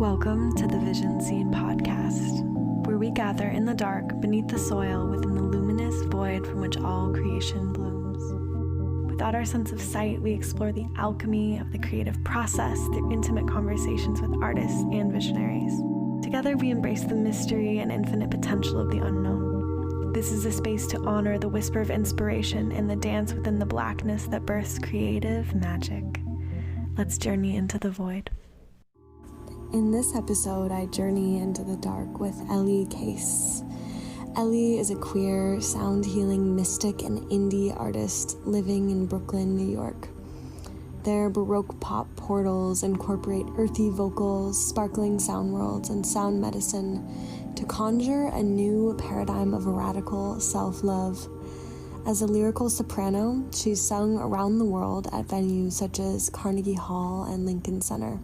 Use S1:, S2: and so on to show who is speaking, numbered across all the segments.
S1: Welcome to the Vision Seed Podcast, where we gather in the dark beneath the soil within the luminous void from which all creation blooms. Without our sense of sight, we explore the alchemy of the creative process through intimate conversations with artists and visionaries. Together, we embrace the mystery and infinite potential of the unknown. This is a space to honor the whisper of inspiration and the dance within the blackness that births creative magic. Let's journey into the void. In this episode, I journey into the dark with Elly Kace. Elly is a queer, sound healing mystic and indie artist living in Brooklyn, New York. Their Baroque pop portals incorporate earthy vocals, sparkling sound worlds, and sound medicine to conjure a new paradigm of radical self-love. As a lyrical soprano, she's sung around the world at venues such as Carnegie Hall and Lincoln Center.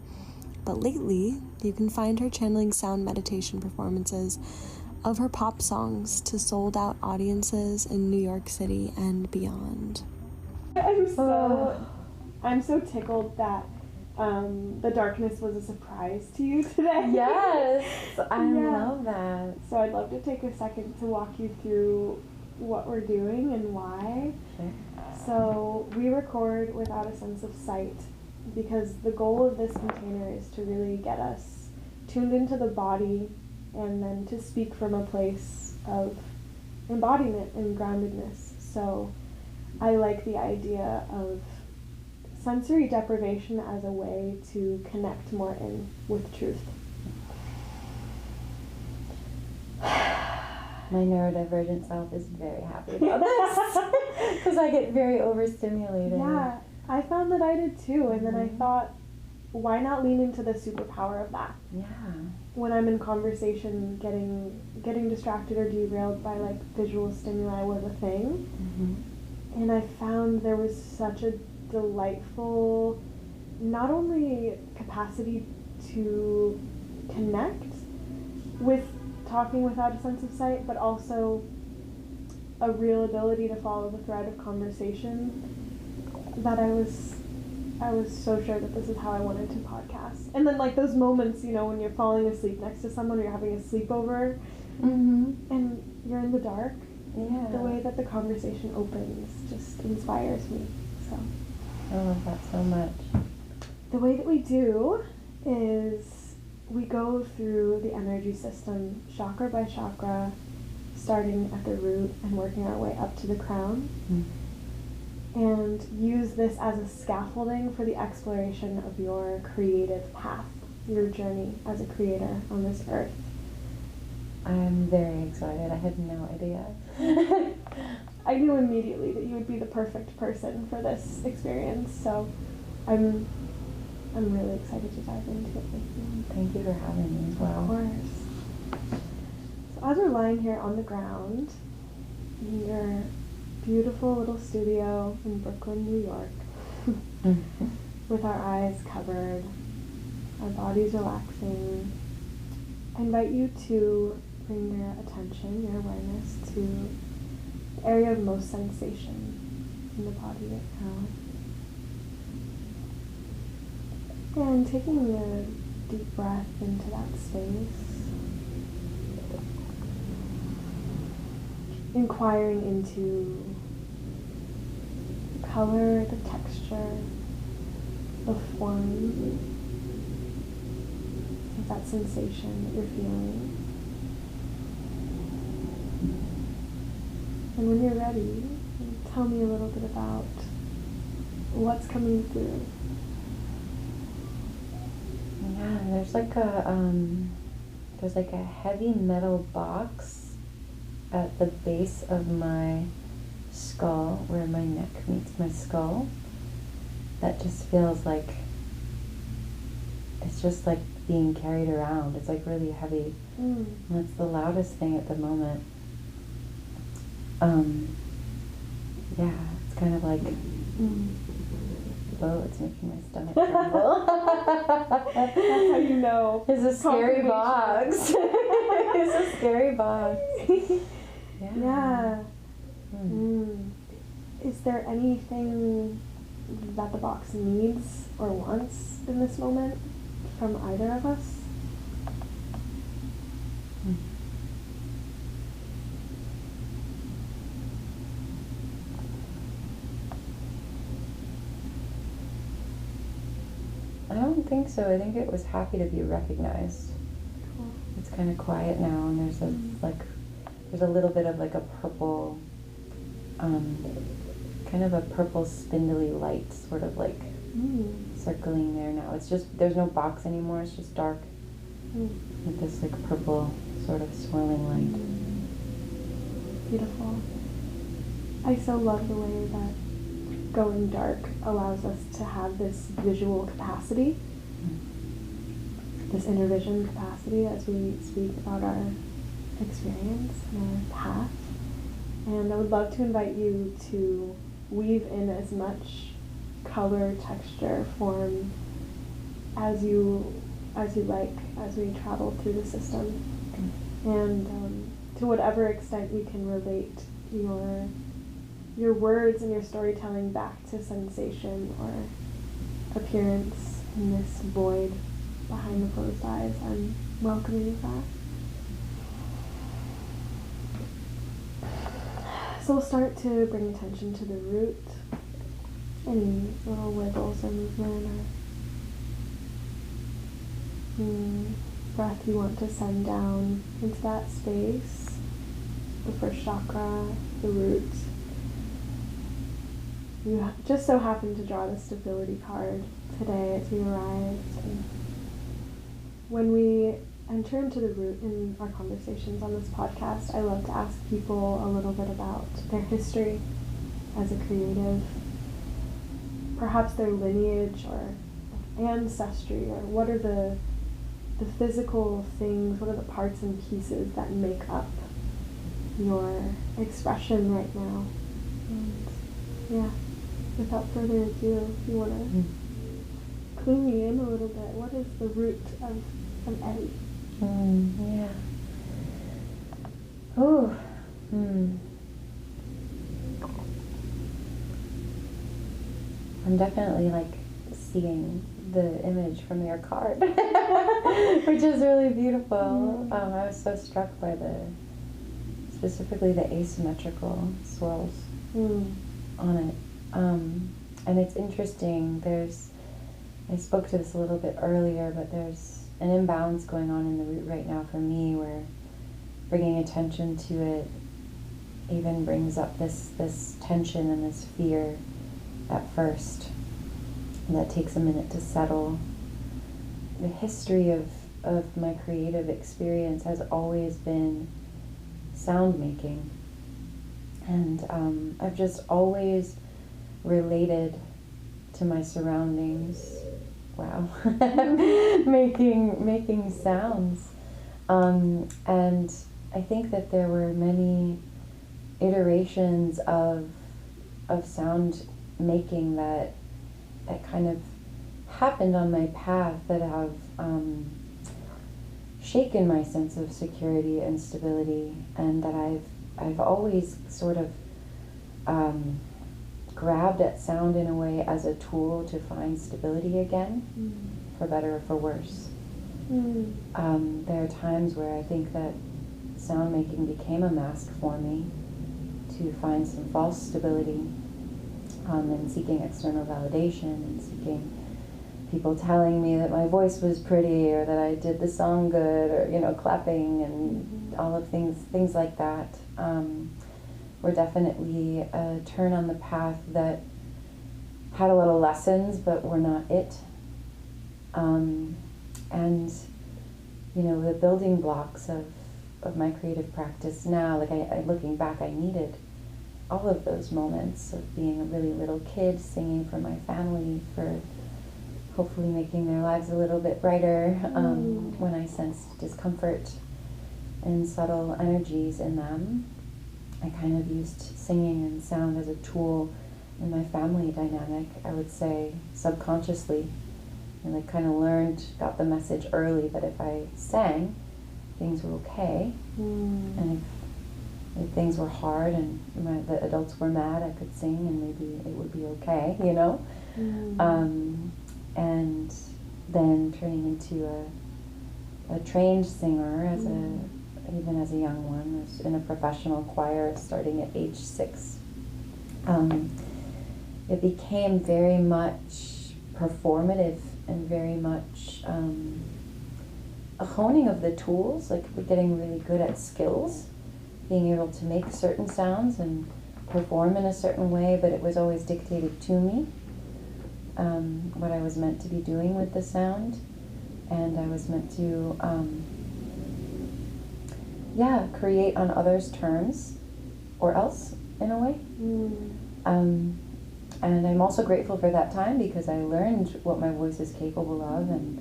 S1: But lately, you can find her channeling sound meditation performances of her pop songs to sold-out audiences in New York City and beyond.
S2: I'm so tickled that the darkness was a surprise to you today.
S3: Yes, I love that.
S2: So I'd love to take a second to walk you through what we're doing and why.
S3: Sure.
S2: So we record without a sense of sight, because the goal of this container is to really get us tuned into the body and then to speak from a place of embodiment and groundedness. So I like the idea of sensory deprivation as a way to connect more in with truth.
S3: My neurodivergent self is very happy about this because I get very overstimulated.
S2: Yeah, I found that I did too, and then I thought, why not lean into the superpower of that?
S3: Yeah.
S2: When I'm in conversation, getting distracted or derailed by like visual stimuli was a thing, and I found there was such a delightful, not only capacity to connect with talking without a sense of sight, but also a real ability to follow the thread of conversation, that I was so sure that this is how I wanted to podcast. And then like those moments, you know, when you're falling asleep next to someone or you're having a sleepover and you're in the dark, the way that the conversation opens just inspires me. So
S3: I love that so much.
S2: the way that we do is we go through the energy system chakra by chakra, starting at the root and working our way up to the crown. And use this as a scaffolding for the exploration of your creative path, your journey as a creator on this earth.
S3: I'm very excited. I had no idea.
S2: I knew immediately that you would be the perfect person for this experience, so I'm really excited to dive into it with you.
S3: Thank you for having me as well.
S2: Of course. So as we're lying here on the ground in your beautiful little studio in Brooklyn, New York, with our eyes covered, our bodies relaxing, I invite you to bring your attention, your awareness to the area of most sensation in the body right now. And taking a deep breath into that space, inquiring into the color, the texture, the form of that sensation that you're feeling. And when you're ready, tell me a little bit about what's coming through.
S3: Yeah, there's like a heavy metal box at the base of my skull, where my neck meets my skull, that just feels like it's just like being carried around. It's like really heavy. And it's the loudest thing at the moment. Yeah, it's kind of like, oh, it's making my stomach tremble.
S2: That's how you know.
S3: It's a scary box. It's a scary box.
S2: Yeah. Is there anything that the box needs or wants in this moment from either of us?
S3: think so. I think it was happy to be recognized.
S2: Cool.
S3: It's kind of quiet now, and there's there's a little bit of like a purple, kind of a purple spindly light, sort of like circling there now. It's just, there's no box anymore. It's just dark with this like purple sort of swirling light.
S2: Beautiful. I so love the way that going dark allows us to have this visual capacity, this inner vision capacity as we speak about our experience and our path. And I would love to invite you to weave in as much color, texture, form as you like as we travel through the system. And to whatever extent you can relate your words and your storytelling back to sensation or appearance in this void behind the closed eyes, I'm welcoming that. So we'll start to bring attention to the root, any little wiggles or movement or breath you want to send down into that space, the first chakra, the root. You just so happened to draw the stability card today as we arrived. And when we enter into the root in our conversations on this podcast, I love to ask people a little bit about their history as a creative, perhaps their lineage or ancestry, or what are the physical things, what are the parts and pieces that make up your expression right now. And yeah, without further ado, if you want to clue me in a little bit, what is the root of Elly?
S3: Yeah. Oh. I'm definitely like seeing the image from your card, which is really beautiful. I was so struck by specifically the asymmetrical swirls on it. And it's interesting, I spoke to this a little bit earlier, but there's an imbalance going on in the root right now for me, where bringing attention to it even brings up this tension and this fear at first. And that takes a minute to settle. The history of my creative experience has always been sound making. And I've just always related to my surroundings. Wow. making sounds. And I think that there were many iterations of sound making that kind of happened on my path that have shaken my sense of security and stability, and that I've always sort of grabbed at sound in a way as a tool to find stability again, for better or for worse. There are times where I think that sound making became a mask for me to find some false stability, and seeking external validation and seeking people telling me that my voice was pretty or that I did the song good, or clapping and all of things like that. Were definitely a turn on the path that had a lot of lessons, but were not it. And the building blocks of my creative practice now, like looking back, I needed all of those moments of being a really little kid, singing for my family, for hopefully making their lives a little bit brighter, when I sensed discomfort and subtle energies in them. I kind of used singing and sound as a tool in my family dynamic, I would say, subconsciously. And I kind of got the message early that if I sang, things were okay. And if things were hard and the adults were mad, I could sing and maybe it would be okay, And then turning into a trained singer even as a young one. I was in a professional choir starting at age 6. It became very much performative and very much a honing of the tools. Like, we're getting really good at skills, being able to make certain sounds and perform in a certain way, but it was always dictated to me, what I was meant to be doing with the sound. And I was meant to, create on others' terms, or else, in a way. And I'm also grateful for that time, because I learned what my voice is capable of, and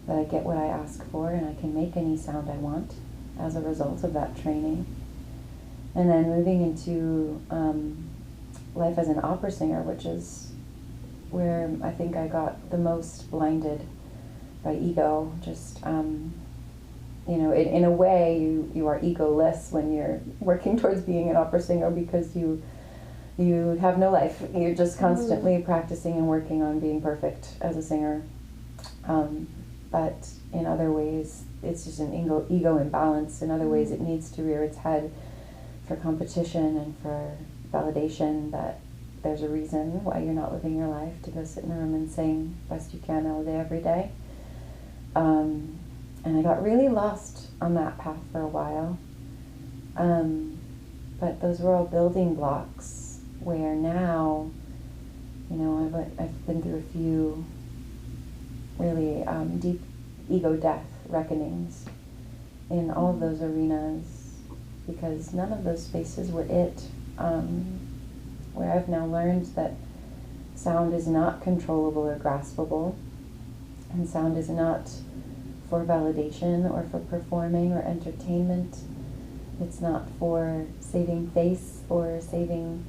S3: that I get what I ask for, and I can make any sound I want as a result of that training. And then moving into life as an opera singer, which is where I think I got the most blinded by ego. Just, in a way, you are egoless when you're working towards being an opera singer, because you have no life. You're just constantly practicing and working on being perfect as a singer. But in other ways, it's just an ego imbalance. In other ways, it needs to rear its head for competition and for validation, that there's a reason why you're not living your life to go sit in a room and sing best you can all day, every day. And I got really lost on that path for a while. But those were all building blocks, where now, I've been through a few really deep ego death reckonings in all of those arenas, because none of those spaces were it. Where I've now learned that sound is not controllable or graspable, and sound is not for validation or for performing or entertainment. It's not for saving face or saving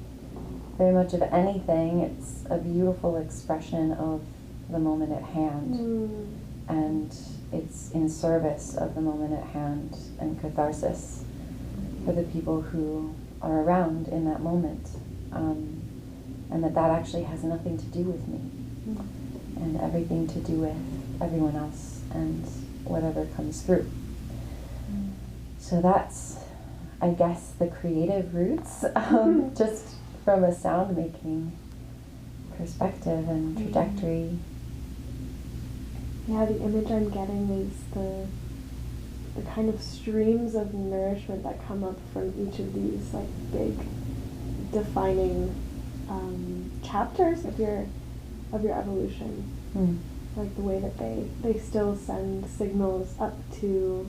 S3: very much of anything. It's a beautiful expression of the moment at hand. And it's in service of the moment at hand and catharsis for the people who are around in that moment. And that actually has nothing to do with me, and everything to do with everyone else and whatever comes through. So that's, I guess, the creative roots, just from a sound making perspective and trajectory.
S2: Yeah, the image I'm getting is the kind of streams of nourishment that come up from each of these like big defining chapters of your evolution. Like the way that they still send signals up to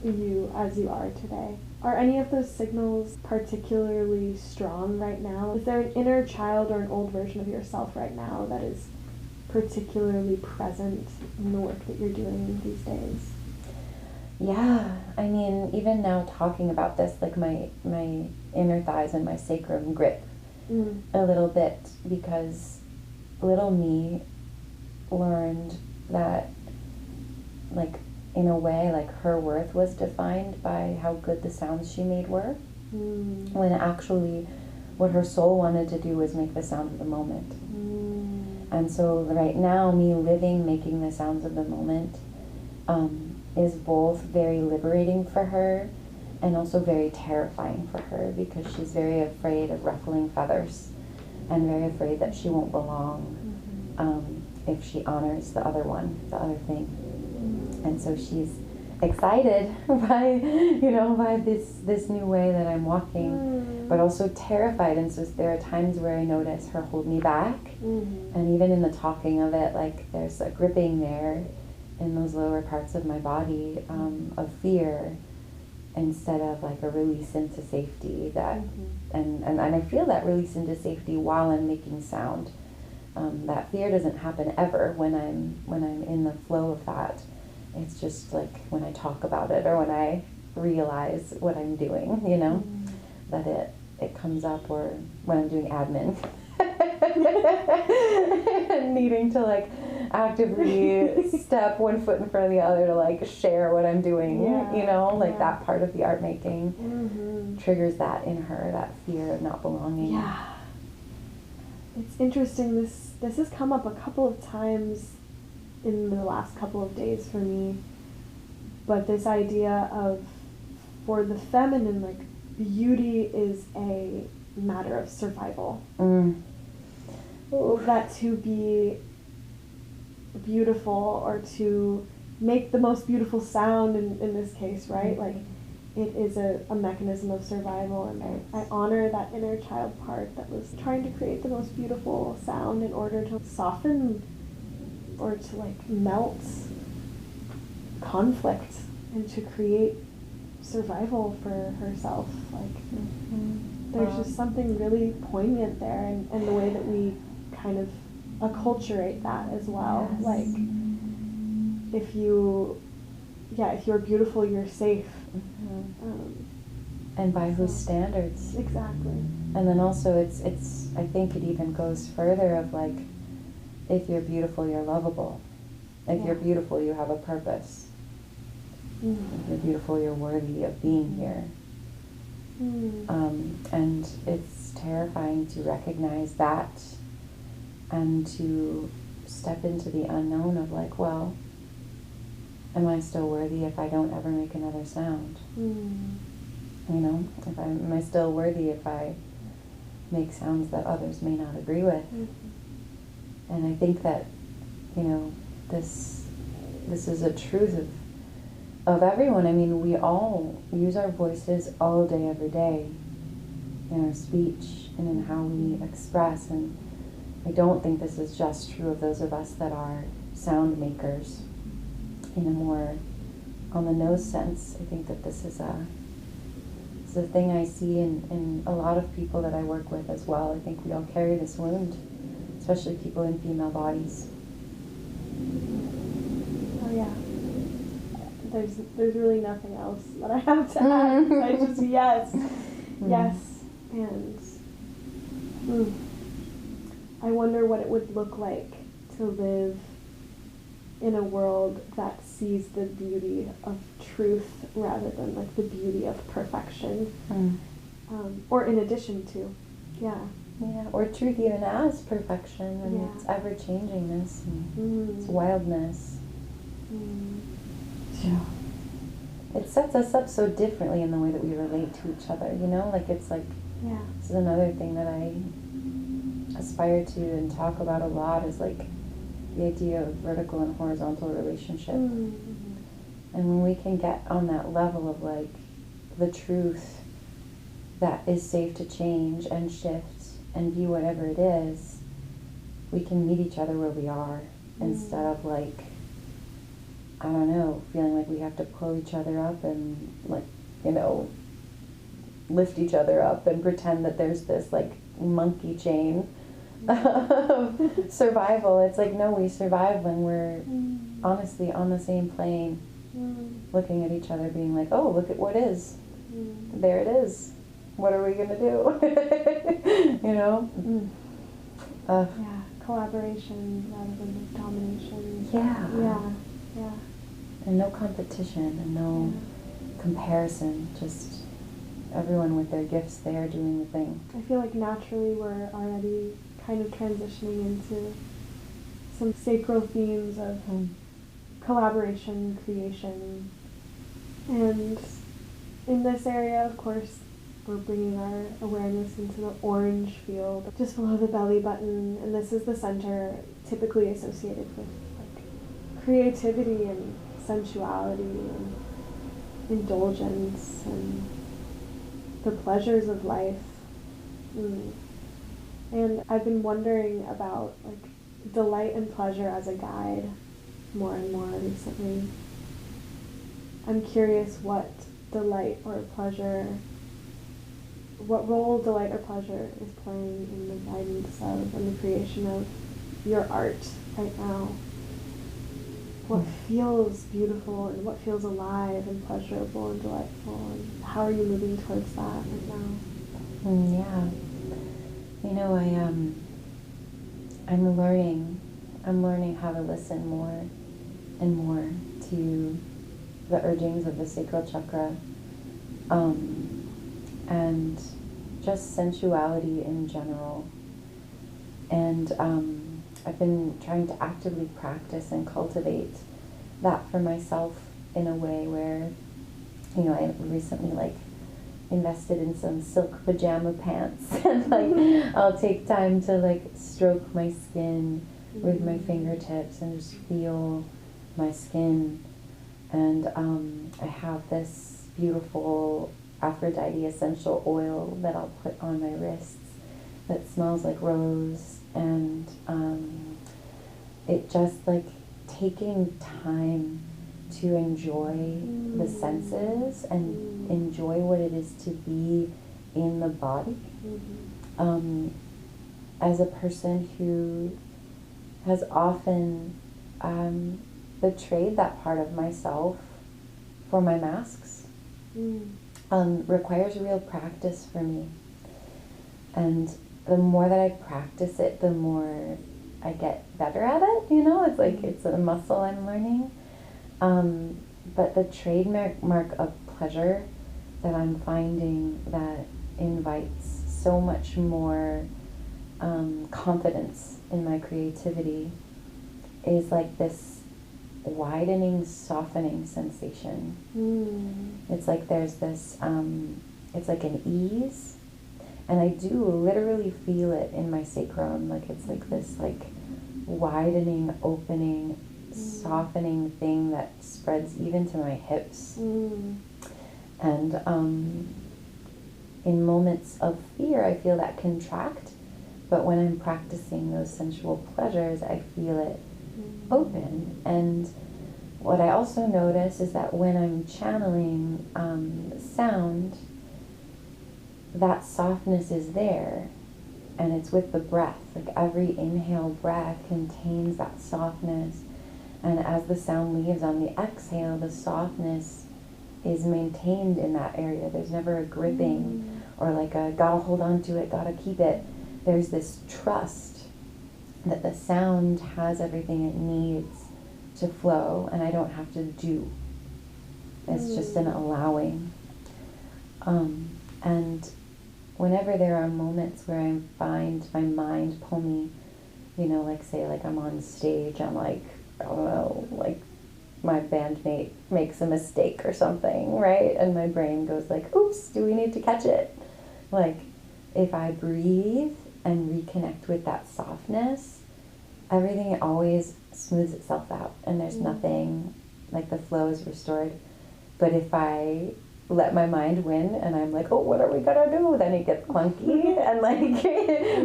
S2: you as you are today. Are any of those signals particularly strong right now? Is there an inner child or an old version of yourself right now that is particularly present in the work that you're doing these days?
S3: Yeah, I mean, even now talking about this, like my inner thighs and my sacrum grip a little bit, because little me learned that, like, in a way, like, her worth was defined by how good the sounds she made were, when actually what her soul wanted to do was make the sound of the moment. And so right now, me making the sounds of the moment, is both very liberating for her and also very terrifying for her, because she's very afraid of ruffling feathers and very afraid that she won't belong if she honors the other thing. And so she's excited by this new way that I'm walking, but also terrified. And so there are times where I notice her hold me back, and even in the talking of it, like, there's a gripping there in those lower parts of my body, of fear, instead of like a release into safety. That and I feel that release into safety while I'm making sound. That fear doesn't happen ever when I'm in the flow of that. It's just like when I talk about it, or when I realize what I'm doing, that it comes up, or when I'm doing admin and needing to like actively step one foot in front of the other to like share what I'm doing, that part of the art making triggers that in her, that fear of not belonging.
S2: Yeah. It's interesting, this has come up a couple of times in the last couple of days for me, but this idea of, for the feminine, like, beauty is a matter of survival. That to be beautiful or to make the most beautiful sound in this case, right? Like, it is a mechanism of survival, and I honor that inner child part that was trying to create the most beautiful sound in order to soften or to like melt conflict and to create survival for herself. Like, there's just something really poignant there, and the way that we kind of acculturate that as well.
S3: Yes.
S2: Like, if you're beautiful, you're safe.
S3: And by whose standards?
S2: Exactly.
S3: And then also it's I think it even goes further of like, if you're beautiful, you're lovable. If you're beautiful, you have a purpose. If you're beautiful, you're worthy of being here. And it's terrifying to recognize that and to step into the unknown of like, well, am I still worthy if I don't ever make another sound? You know, am I still worthy if I make sounds that others may not agree with? And I think that, you know, this is a truth of everyone. I mean, we all use our voices all day, every day, in our speech and in how we express. And I don't think this is just true of those of us that are sound makers in a more on the nose sense. I think that this is a thing I see in a lot of people that I work with as well. I think we all carry this wound, especially people in female bodies.
S2: Oh yeah. There's really nothing else that I have to add. I just yes. And I wonder what it would look like to live in a world that sees the beauty of truth rather than like the beauty of perfection, or in addition to,
S3: or truth even as perfection, and its ever-changingness, and its wildness. It sets us up so differently in the way that we relate to each other, you know? Like, it's like, this is another thing that I aspire to and talk about a lot, is like the idea of vertical and horizontal relationship. And when we can get on that level of like the truth that is safe to change and shift and be whatever it is, we can meet each other where we are, instead of like, I don't know, feeling like we have to pull each other up and like, you know, lift each other up and pretend that there's this like monkey chain of survival. It's like, no, we survive when we're honestly on the same plane, looking at each other, being like, oh, look at what is. There it is. What are we going to do? You know?
S2: Collaboration rather than domination. Yeah.
S3: And no competition and no comparison, just everyone with their gifts there doing the thing.
S2: I feel like naturally we're already kind of transitioning into some sacral themes of collaboration, creation. And in this area, of course, we're bringing our awareness into the orange field, just below the belly button. And this is the center typically associated with like creativity and sensuality and indulgence and the pleasures of life. And I've been wondering about like delight and pleasure as a guide more and more recently. I'm curious what delight or pleasure, what role delight or pleasure is playing in the guidance of and the creation of your art right now. What feels beautiful and what feels alive and pleasurable and delightful, and how are you moving towards that right now?
S3: You know, I'm learning how to listen more and more to the urgings of the sacral chakra, and just sensuality in general. And I've been trying to actively practice and cultivate that for myself in a way where, you know, I recently like invested in some silk pajama pants and like I'll take time to like stroke my skin with my fingertips and just feel my skin. And I have this beautiful Aphrodite essential oil that I'll put on my wrists that smells like rose, and it just like taking time to enjoy the senses and enjoy what it is to be in the body. As a person who has often betrayed that part of myself for my masks, requires real practice for me. And the more that I practice it, the more I get better at it, you know? It's like it's a muscle I'm learning. But the trademark of pleasure that I'm finding that invites so much more confidence in my creativity is like this widening, softening sensation. It's like there's this, it's like an ease, and I do literally feel it in my sacrum. Like it's like this like widening, opening, softening thing that spreads even to my hips. And in moments of fear, I feel that contract, but when I'm practicing those sensual pleasures, I feel it open. And what I also notice is that when I'm channeling sound, that softness is there, and it's with the breath. Like every inhale breath contains that softness, and as the sound leaves on the exhale, the softness is maintained in that area. There's never a gripping or like a gotta hold on to it, gotta keep it. There's this trust that the sound has everything it needs to flow, and I don't have to do. It's just an allowing. And whenever there are moments where I find my mind pull me, you know, like say like I'm on stage, I'm like, I don't know, like my bandmate makes a mistake or something, right? And my brain goes like, oops, do we need to catch it? Like if I breathe and reconnect with that softness, everything always smooths itself out, and there's nothing, like the flow is restored. But if I let my mind win and I'm like, oh, what are we gonna do? Then it gets clunky and like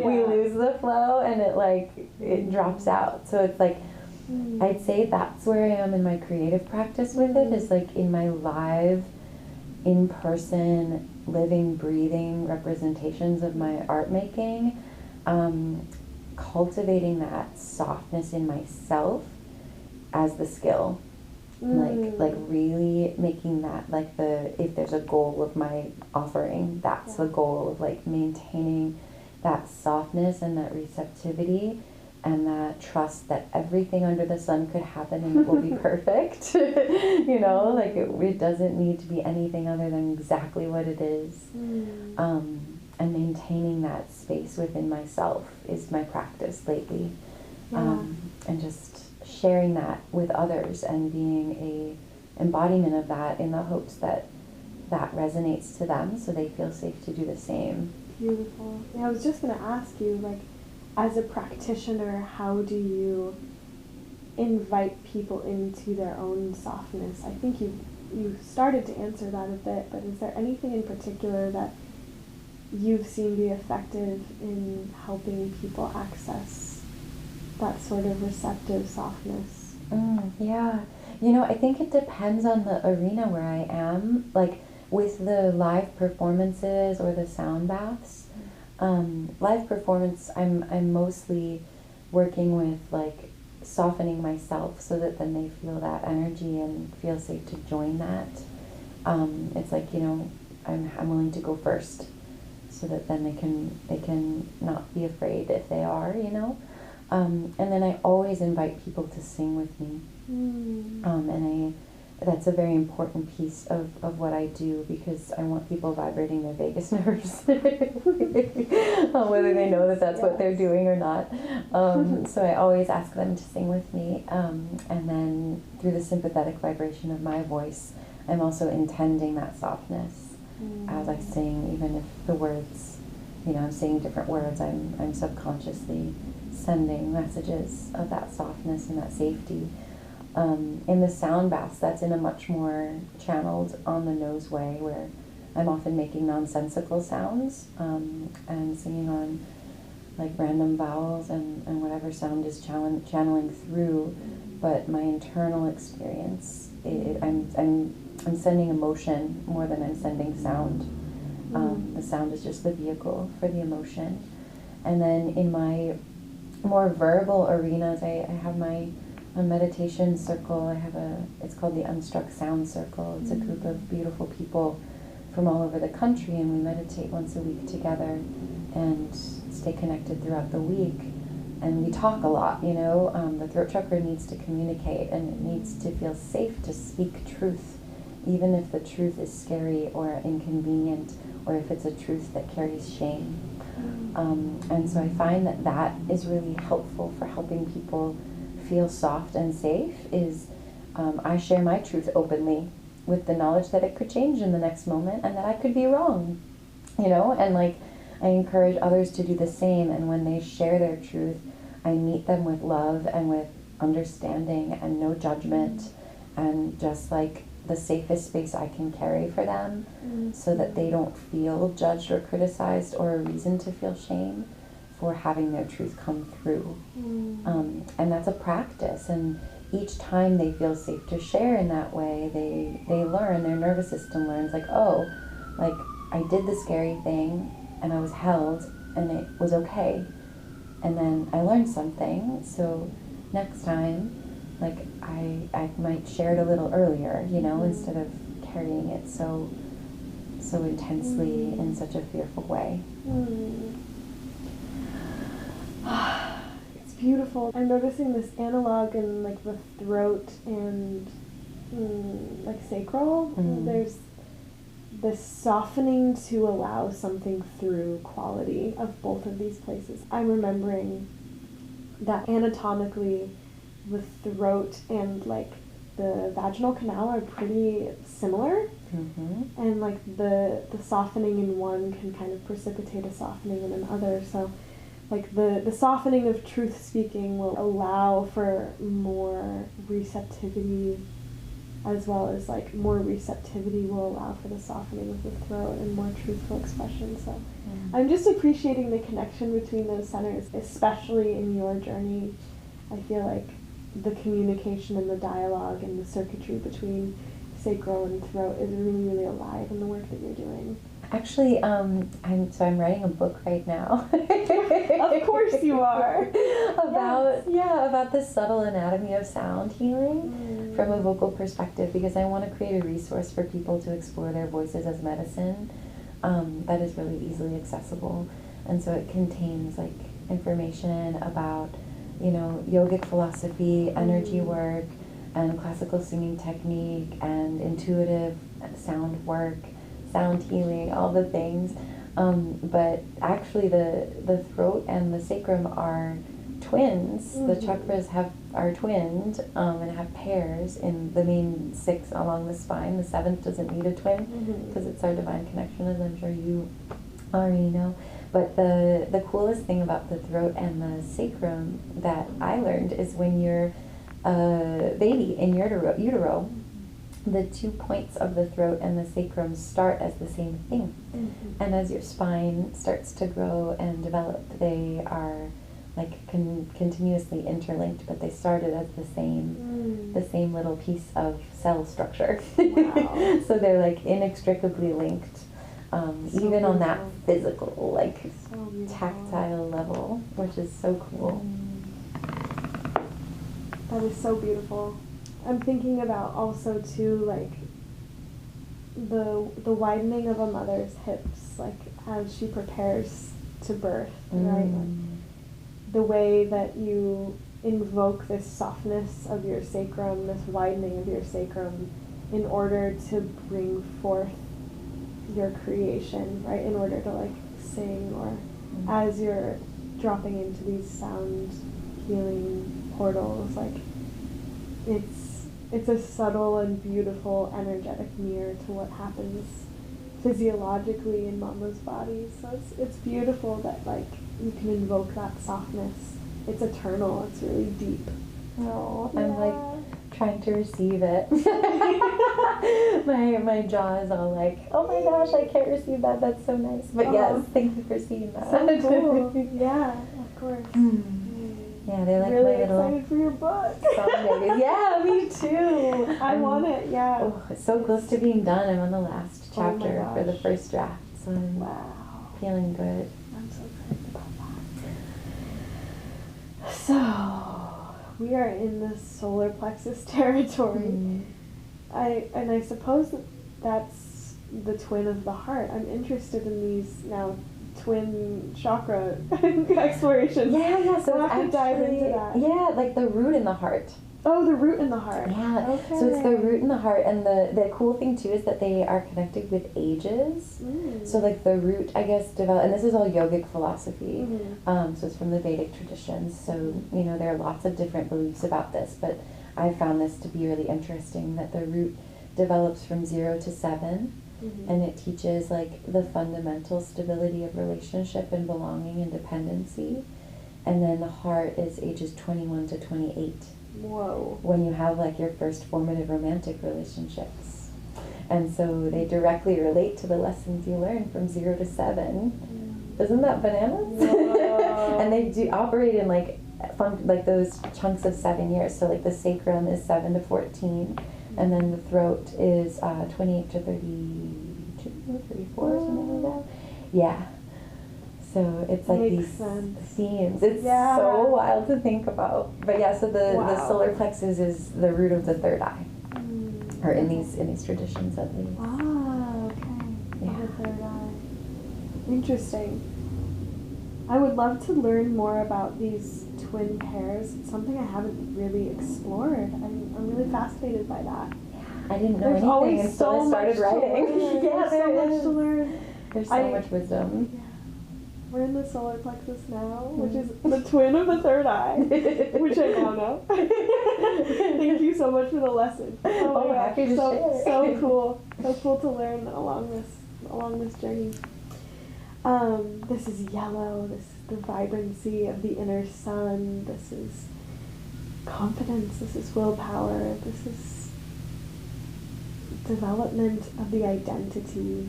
S3: we lose the flow, and it drops out. So it's like, I'd say that's where I am in my creative practice with it, is like in my live, in-person, living, breathing representations of my art making, cultivating that softness in myself as the skill. Like really making that like if there's a goal of my offering, that's the goal of like maintaining that softness and that receptivity and that trust that everything under the sun could happen and it will be perfect. You know, like it doesn't need to be anything other than exactly what it is. And maintaining that space within myself is my practice lately. And just sharing that with others and being a embodiment of that in the hopes that that resonates to them so they feel safe to do the same.
S2: Beautiful. Yeah, I was just going to ask you, like, as a practitioner, how do you invite people into their own softness? I think you started to answer that a bit, but is there anything in particular that you've seen be effective in helping people access that sort of receptive softness?
S3: Yeah. You know, I think it depends on the arena where I am. Like with the live performances or the sound baths, live performance, I'm mostly working with like softening myself so that then they feel that energy and feel safe to join that. It's like, you know, I'm willing to go first so that then they can not be afraid if they are, you know. And then I always invite people to sing with me. And that's a very important piece of what I do, because I want people vibrating their vagus nerves, whether they know that that's what they're doing or not. So I always ask them to sing with me. And then through the sympathetic vibration of my voice, I'm also intending that softness as I sing, even if the words, you know, I'm saying different words, I'm subconsciously sending messages of that softness and that safety. In the sound baths, that's in a much more channeled on the nose way, where I'm often making nonsensical sounds and singing on like random vowels and whatever sound is channeling through. But my internal experience, I'm sending emotion more than I'm sending sound. The sound is just the vehicle for the emotion. And then in my more verbal arenas, I have my meditation circle. It's called the Unstruck Sound Circle. It's a group of beautiful people from all over the country, and we meditate once a week together and stay connected throughout the week. And we talk a lot, you know. The throat chakra needs to communicate, and it needs to feel safe to speak truth, even if the truth is scary or inconvenient, or if it's a truth that carries shame. And so I find that is really helpful for helping people feel soft and safe, is I share my truth openly with the knowledge that it could change in the next moment and that I could be wrong, you know, and like I encourage others to do the same. And when they share their truth, I meet them with love and with understanding and no judgment, and just like the safest space I can carry for them, so that they don't feel judged or criticized or a reason to feel shame for having their truth come through. And that's a practice, and each time they feel safe to share in that way, they learn, their nervous system learns, like, oh, like I did the scary thing and I was held and it was okay, and then I learned something, so next time, like I might share it a little earlier, you know, instead of carrying it so intensely in such a fearful way.
S2: It's beautiful. I'm noticing this analog in like the throat and like sacral. There's this softening to allow something through quality of both of these places. I'm remembering that anatomically the throat and like the vaginal canal are pretty similar, and like the softening in one can kind of precipitate a softening in another. So like the softening of truth speaking will allow for more receptivity, as well as like more receptivity will allow for the softening of the throat and more truthful expression. So I'm just appreciating the connection between those centers, especially in your journey. I feel like the communication and the dialogue and the circuitry between sacral and throat is really, really alive in the work that you're doing.
S3: Actually, I'm writing a book right now.
S2: Of course you are.
S3: about the subtle anatomy of sound healing from a vocal perspective, because I want to create a resource for people to explore their voices as medicine that is really easily accessible. And so it contains like information about, you know, yogic philosophy, energy work, and classical singing technique, and intuitive sound work, sound healing, all the things. But actually the throat and the sacrum are twins. The chakras are twinned and have pairs in the main 6 along the spine. The 7th doesn't need a twin because it's our divine connection, as I'm sure you already know. But the coolest thing about the throat and the sacrum that I learned is when you're a baby in utero, the 2 points of the throat and the sacrum start as the same thing. And as your spine starts to grow and develop, they are like continuously interlinked, but they started as the same little piece of cell structure.
S2: Wow.
S3: So they're like inextricably linked, even on that physical, like tactile level, which is so cool.
S2: That is so beautiful. I'm thinking about also too, like the widening of a mother's hips, like as she prepares to birth, right? Like, the way that you invoke this softness of your sacrum, this widening of your sacrum, in order to bring forth your creation, right? In order to like sing, or as you're dropping into these sound healing portals, like it's a subtle and beautiful energetic mirror to what happens physiologically in mama's body. So it's beautiful that like you can invoke that softness it's eternal. It's really deep.
S3: Oh, I'm like trying to receive it. my jaw is all like, oh my gosh, I can't receive that. That's so nice. But yes, thank you for seeing that.
S2: So cool. Yeah, of course.
S3: Yeah, they like
S2: really
S3: my little.
S2: Excited for your book.
S3: Yeah, me too.
S2: I want it. Yeah.
S3: Oh, it's so close to being done. I'm on the last chapter for the first draft, so I'm feeling good.
S2: I'm so excited about that. So we are in the solar plexus territory. I suppose that's the twin of the heart. I'm interested in these now twin chakra explorations.
S3: Yeah, so
S2: we'll
S3: it's
S2: have to dive into that.
S3: Yeah, like the root in the heart.
S2: Oh, the root in the heart.
S3: Yeah,
S2: okay.
S3: So it's the root in the heart, and the cool thing too is that they are connected with ages. So like the root, I guess, develop, and this is all yogic philosophy. So it's from the Vedic traditions. So you know there are lots of different beliefs about this, but I found this to be really interesting that the root develops from 0 to 7. And it teaches like the fundamental stability of relationship and belonging and dependency. And then the heart is ages 21 to 28.
S2: Whoa.
S3: When you have like your first formative romantic relationships. And so they directly relate to the lessons you learn from 0 to 7. Isn't that bananas? And they do operate in like those chunks of 7 years. So like the sacrum is 7 to 14. And then the throat is 28 to 32, 34, something like that. Yeah. So it's like
S2: Makes
S3: these
S2: sense.
S3: themes. It's so wild to think about. But yeah, so the solar plexus is the root of the third eye. Or in these traditions at least.
S2: Ah, okay.
S3: Yeah.
S2: The third eye. Interesting. I would love to learn more about these twin pairs. It's something I haven't really explored. I'm really fascinated by that.
S3: I didn't know
S2: There's
S3: anything until
S2: so
S3: I started writing.
S2: There's so much to learn.
S3: There's so much wisdom.
S2: Yeah. We're in the solar plexus now, which is the twin of the third eye, which I now know. Thank you so much for the lesson. Oh my gosh,
S3: happy to share.
S2: So cool. So cool to learn along this journey. This is yellow. This is the vibrancy of the inner sun. This is confidence. This is willpower. This is development of the identity.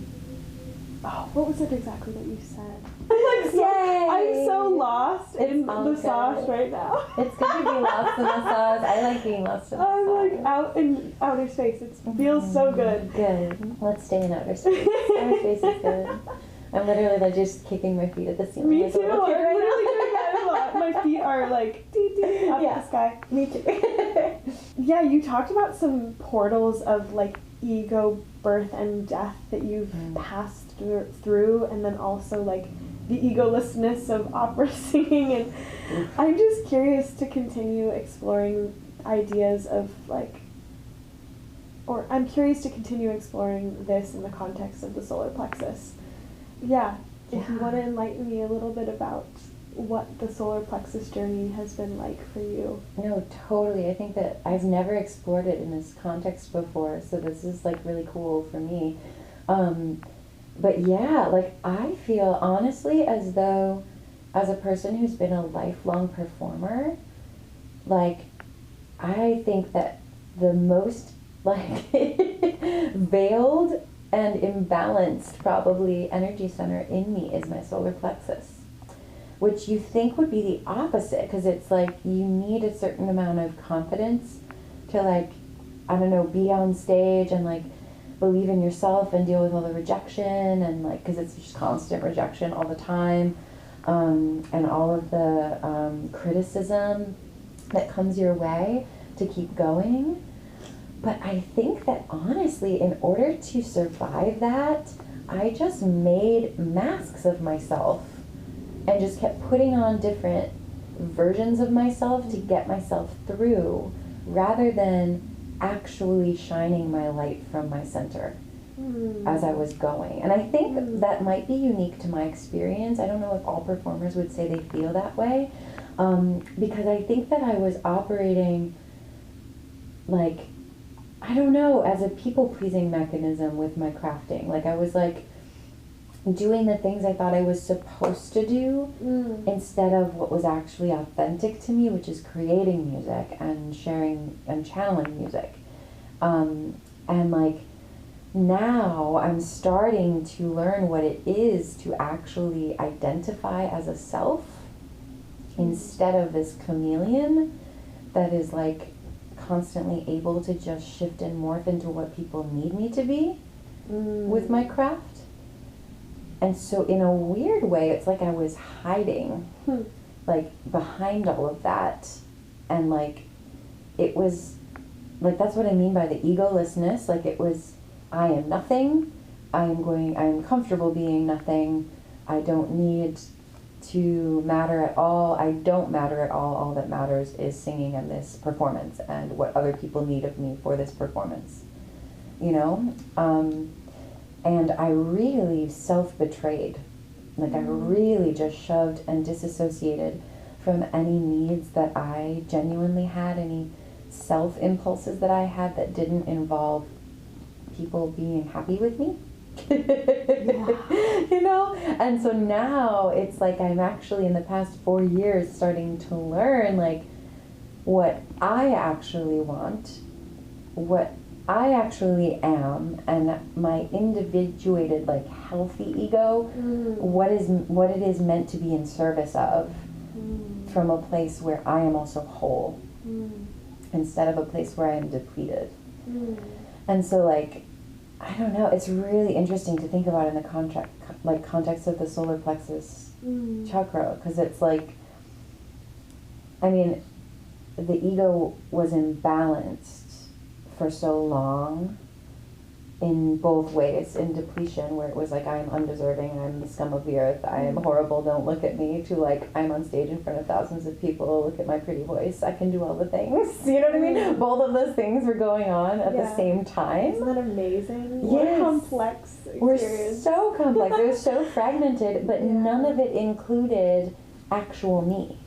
S2: Oh, what was it exactly that you said? I'm so lost in the sauce right now.
S3: It's good to be lost in the sauce. I like being lost in the sauce.
S2: I'm like out in outer space. It feels so good.
S3: Good. Let's stay in outer space. Outer space is good. I'm literally like just kicking my feet at the ceiling.
S2: Me too. I'm literally doing that a lot. My feet are like dee-dee up in the sky.
S3: Me too.
S2: Yeah, you talked about some portals of like ego birth and death that you've passed through, and then also like the egolessness of opera singing, and I'm just curious to continue exploring ideas of like, or I'm curious to continue exploring this in the context of the solar plexus. Yeah, if you want to enlighten me a little bit about what the solar plexus journey has been like for you.
S3: No, totally. I think that I've never explored it in this context before, so this is like really cool for me. But yeah, like I feel honestly as though, as a person who's been a lifelong performer, like I think that the most like veiled and imbalanced probably energy center in me is my solar plexus, which you think would be the opposite, because it's like you need a certain amount of confidence to like, I don't know, be on stage and like believe in yourself and deal with all the rejection, and like, because it's just constant rejection all the time, and all of the criticism that comes your way to keep going. But I think that honestly, in order to survive that, I just made masks of myself and just kept putting on different versions of myself to get myself through, rather than actually shining my light from my center as I was going. And I think that might be unique to my experience. I don't know if all performers would say they feel that way, because I think that I was operating like, I don't know, as a people-pleasing mechanism with my crafting. Like I was like, doing the things I thought I was supposed to do instead of what was actually authentic to me, which is creating music and sharing and channeling music. And like now I'm starting to learn what it is to actually identify as a self instead of this chameleon that is like constantly able to just shift and morph into what people need me to be with my craft. And so in a weird way, it's like I was hiding like behind all of that. And like, it was like, that's what I mean by the egolessness. Like it was, I am nothing. I am comfortable being nothing. I don't need to matter at all. I don't matter at all. All that matters is singing and this performance and what other people need of me for this performance, you know? And I really self-betrayed. Like I really just shoved and disassociated from any needs that I genuinely had, any self-impulses that I had that didn't involve people being happy with me. You know? And so now it's like I'm actually in the past 4 years starting to learn like what I actually want, what I actually am, and my individuated like healthy ego, what it is meant to be in service of, from a place where I am also whole instead of a place where I am depleted. And so like, I don't know, it's really interesting to think about in the context of the solar plexus chakra, because it's like, I mean, the ego was imbalanced for so long in both ways, in depletion, where it was like, I'm undeserving, I'm the scum of the earth, I am horrible, don't look at me, to like, I'm on stage in front of thousands of people, look at my pretty voice, I can do all the things, you know what I mean? Both of those things were going on at the same time.
S2: Isn't that amazing?
S3: Yes.
S2: What a complex experience.
S3: We're so complex, it was so fragmented, but none of it included actual me.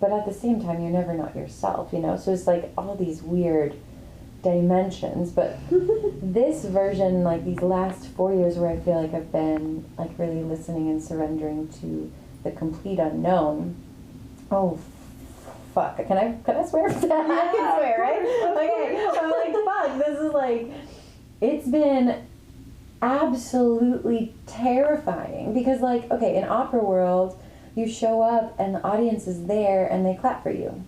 S3: But at the same time, you're never not yourself, you know? So it's like all these weird dimensions, but this version, like these last 4 years where I feel like I've been like really listening and surrendering to the complete unknown. Oh fuck, can I swear? I can swear, right? Okay, I'm like, fuck, this is like, it's been absolutely terrifying, because like, okay, in opera world, you show up and the audience is there and they clap for you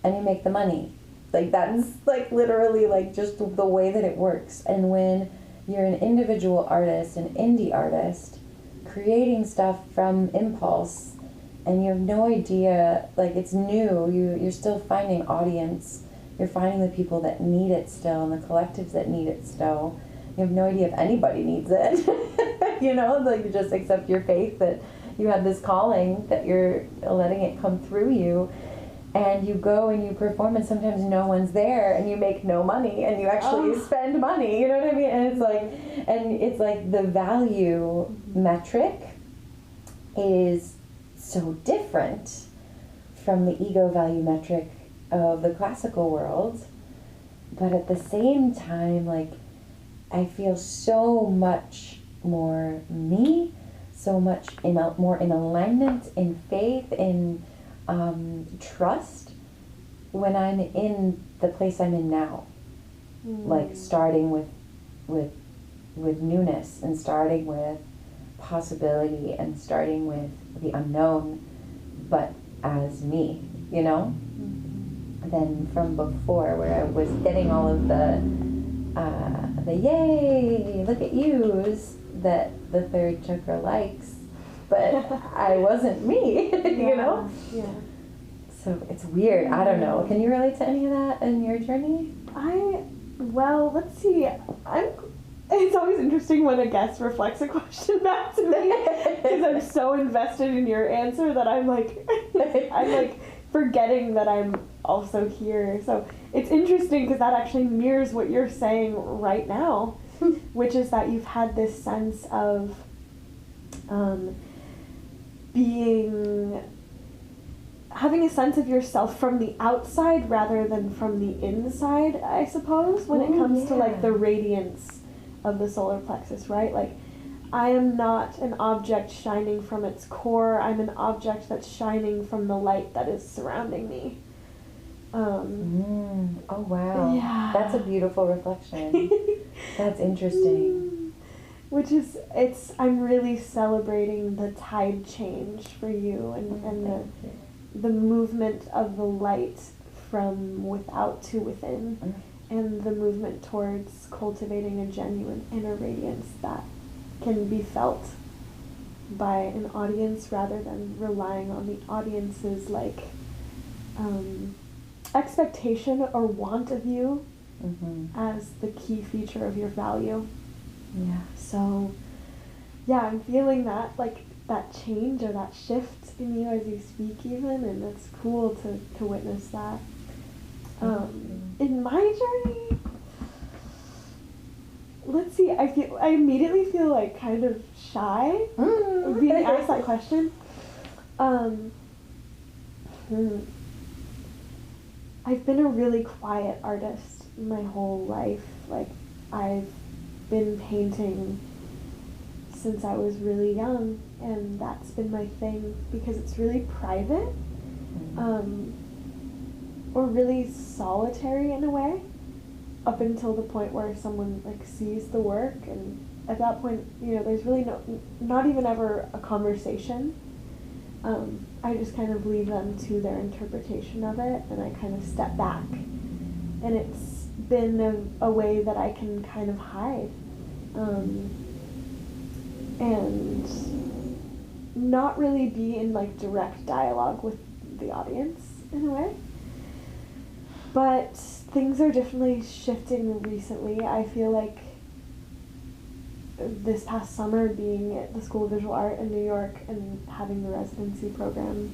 S3: and you make the money. Like that's like literally like just the way that it works. And when you're an individual artist, an indie artist, creating stuff from impulse, and you have no idea, like it's new, you're still finding audience, you're finding the people that need it still and the collectives that need it still. You have no idea if anybody needs it. You know, like you just accept your faith that you have this calling, that you're letting it come through you. And you go and you perform, and sometimes no one's there, and you make no money, and you actually spend money. You know what I mean? And it's like the value metric is so different from the ego value metric of the classical world. But at the same time, like I feel so much more me, so much more in alignment, in faith, in trust when I'm in the place I'm in now. Like starting with newness, and starting with possibility, and starting with the unknown, but as me, you know? Than from before, where I was getting all of the yay, look at yous that the third chakra likes, but I wasn't me, you know?
S2: Yeah.
S3: So it's weird. I don't know. Can you relate to any of that in your journey?
S2: Well, let's see. It's always interesting when a guest reflects a question back to me, because I'm so invested in your answer that I'm like forgetting that I'm also here. So it's interesting because that actually mirrors what you're saying right now, which is that you've had this sense of having a sense of yourself from the outside rather than from the inside, I suppose, when it comes to like the radiance of the solar plexus, right? Like I am not an object shining from its core. I'm an object that's shining from the light that is surrounding me.
S3: Oh, wow.
S2: Yeah.
S3: That's a beautiful reflection. That's interesting.
S2: Which is, I'm really celebrating the tide change for you and the movement of the light from without to within, and the movement towards cultivating a genuine inner radiance that can be felt by an audience rather than relying on the audience's expectation or want of you as the key feature of your value.
S3: Yeah.
S2: So, yeah, I'm feeling that, that change or that shift in you as you speak even, and it's cool to witness that. In my journey, let's see, I immediately feel kind of shy being asked that question. I've been a really quiet artist my whole life. I've been painting since I was really young, and that's been my thing because it's really private, or really solitary in a way, up until the point where someone sees the work, and at that point, there's really not even ever a conversation. I just kind of leave them to their interpretation of it, and I kind of step back, and it's been a way that I can kind of hide, and not really be in direct dialogue with the audience in a way. But things are definitely shifting recently. I feel like this past summer, being at the School of Visual Art in New York and having the residency program,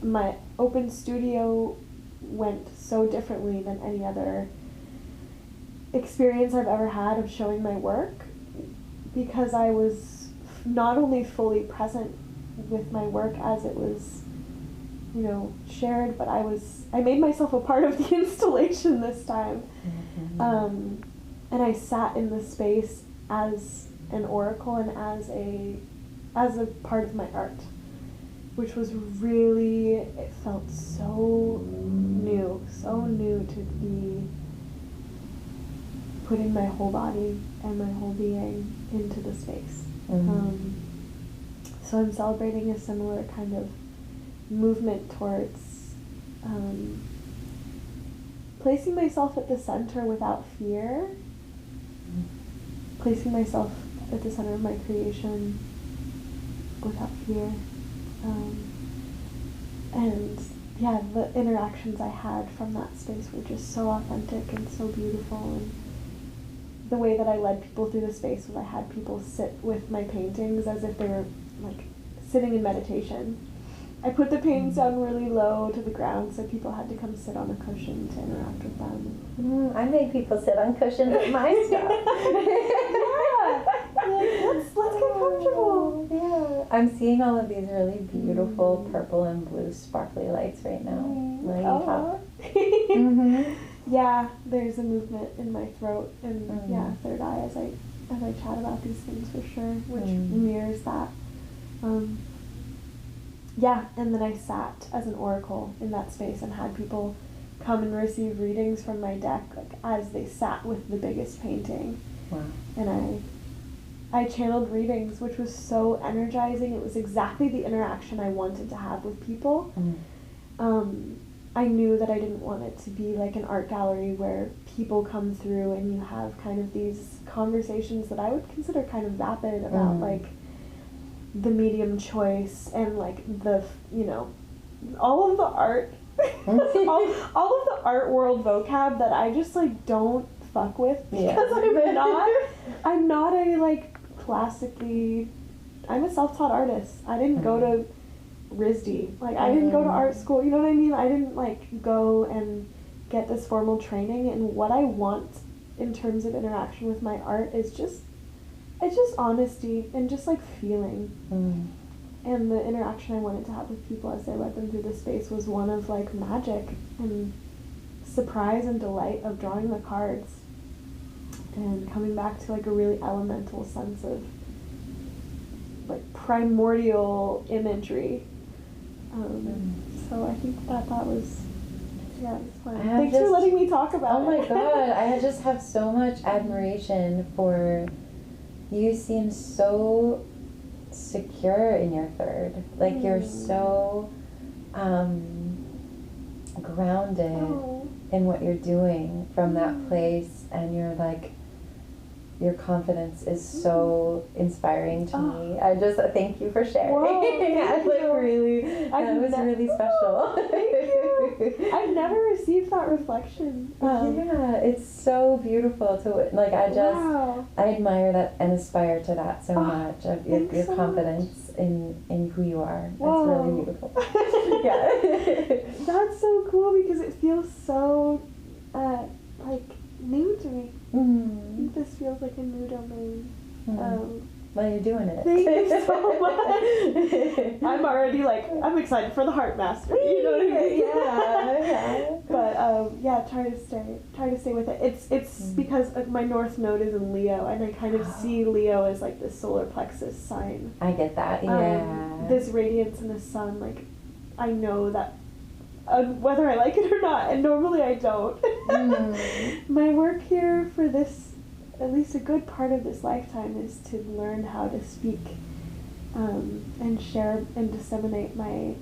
S2: my open studio went so differently than any other experience I've ever had of showing my work, because I was not only fully present with my work as it was, shared, but I made myself a part of the installation this time. And I sat in the space as an oracle and as a part of my art, which was really, it felt so new to be putting my whole body and my whole being into the space. So I'm celebrating a similar kind of movement towards placing myself at the center without fear, placing myself at the center of my creation without fear. And yeah, the interactions I had from that space were just so authentic and so beautiful. And the way that I led people through the space was I had people sit with my paintings as if they were sitting in meditation. I put the paintings down really low to the ground, so people had to come sit on a cushion to interact with them.
S3: I made people sit on cushions at my stuff.
S2: Yeah, let's get comfortable.
S3: Yeah, I'm seeing all of these really beautiful purple and blue sparkly lights right now.
S2: Yeah, there's a movement in my throat and third eye as I chat about these things for sure, which mirrors that. And then I sat as an oracle in that space and had people come and receive readings from my deck as they sat with the biggest painting.
S3: Wow.
S2: And I channeled readings, which was so energizing. It was exactly the interaction I wanted to have with people. I knew that I didn't want it to be like an art gallery where people come through and you have kind of these conversations that I would consider kind of vapid about the medium choice and the all of the art all of the art world vocab that I just don't fuck with because I'm not a classically, I'm a self-taught artist. I didn't go to RISD. I didn't go to art school, you know what I mean? I didn't go and get this formal training, and what I want in terms of interaction with my art is just honesty and just feeling. And the interaction I wanted to have with people as I led them through the space was one of magic and surprise and delight of drawing the cards and coming back to a really elemental sense of primordial imagery. So I think that was, yeah, it's fun. Thanks for letting me talk about it.
S3: Oh my God, I just have so much admiration for, you seem so secure in your third. Like you're so grounded in what you're doing from that place, and you're like, your confidence is so inspiring to me. I just thank you for sharing.
S2: Whoa,
S3: really, that was really special.
S2: Thank you. I've never received that reflection.
S3: Yeah, it's so beautiful to like. I admire that and aspire to that so much, of your confidence in who you are. It's really beautiful. Yeah.
S2: That's so cool because it feels so like new to me. This feels like a new domain.
S3: Well, you're doing it.
S2: Thank you so much. I'm already like, I'm excited for the heart mastery. You know what I mean?
S3: Yeah.
S2: But yeah, try to stay with it. It's because my north node is in Leo, and I kind of see Leo as like the solar plexus sign.
S3: I get that. Yeah.
S2: This radiance in the sun, like I know that. Whether I like it or not, and normally I don't. My work here for this, at least a good part of this lifetime, is to learn how to speak and share and disseminate my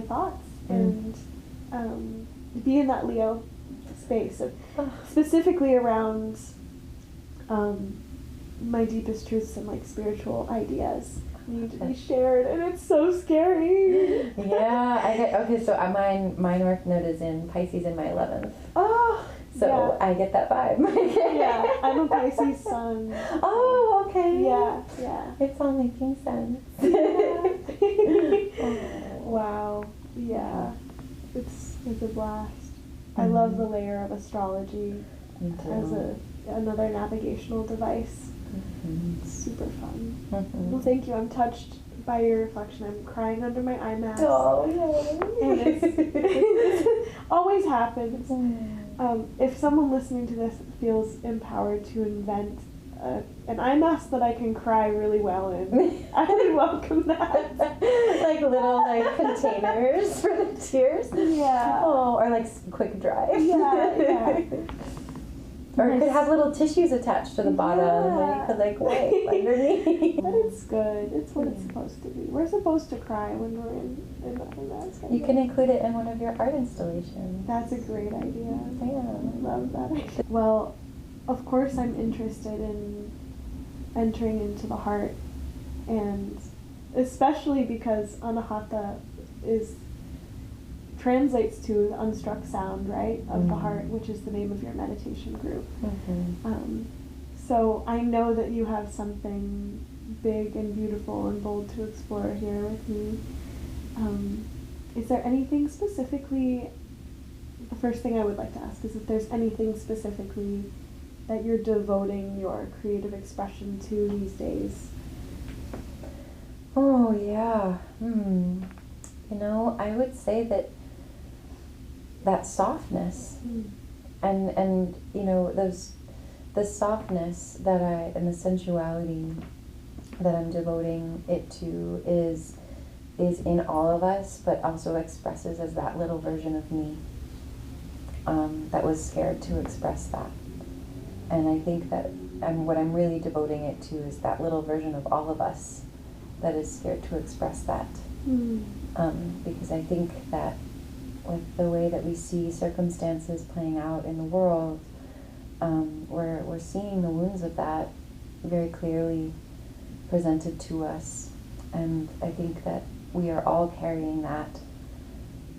S2: thoughts and be in that Leo space of specifically around my deepest truths and like spiritual ideas need to be shared, and it's so scary.
S3: Yeah, I get, okay, so my north node is in Pisces in my 11th.
S2: Oh,
S3: so yeah. I get that vibe.
S2: Yeah, I'm a Pisces sun.
S3: Oh, okay.
S2: Yeah.
S3: It's all making sense.
S2: Wow. Yeah. It's a blast. I love the layer of astrology as another navigational device. It's super fun. Well, thank you. I'm touched by your reflection. I'm crying under my eye mask.
S3: Oh,
S2: and it always happens. If someone listening to this feels empowered to invent an eye mask that I can cry really well in, I would welcome that.
S3: Like little containers for the tears.
S2: Yeah.
S3: Oh, or like quick dry.
S2: Yeah.
S3: Or it could have little tissues attached to the bottom, and you could wipe underneath.
S2: But it's good. It's what it's supposed to be. We're supposed to cry when we're in that.
S3: You can include it in one of your art installations.
S2: That's a great idea.
S3: Yeah.
S2: I love that idea. Well, of course I'm interested in entering into the heart, and especially because Anahata translates to the unstruck sound, right, of the heart, which is the name of your meditation group. So I know that you have something big and beautiful and bold to explore here with me. Is there anything specifically, the first thing I would like to ask is if there's anything specifically that you're devoting your creative expression to these days?
S3: Oh, yeah. I would say that softness and the softness and the sensuality that I'm devoting it to is in all of us, but also expresses as that little version of me that was scared to express that. And I think that what I'm really devoting it to is that little version of all of us that is scared to express that. Because I think that with the way that we see circumstances playing out in the world, we're seeing the wounds of that very clearly presented to us. And I think that we are all carrying that,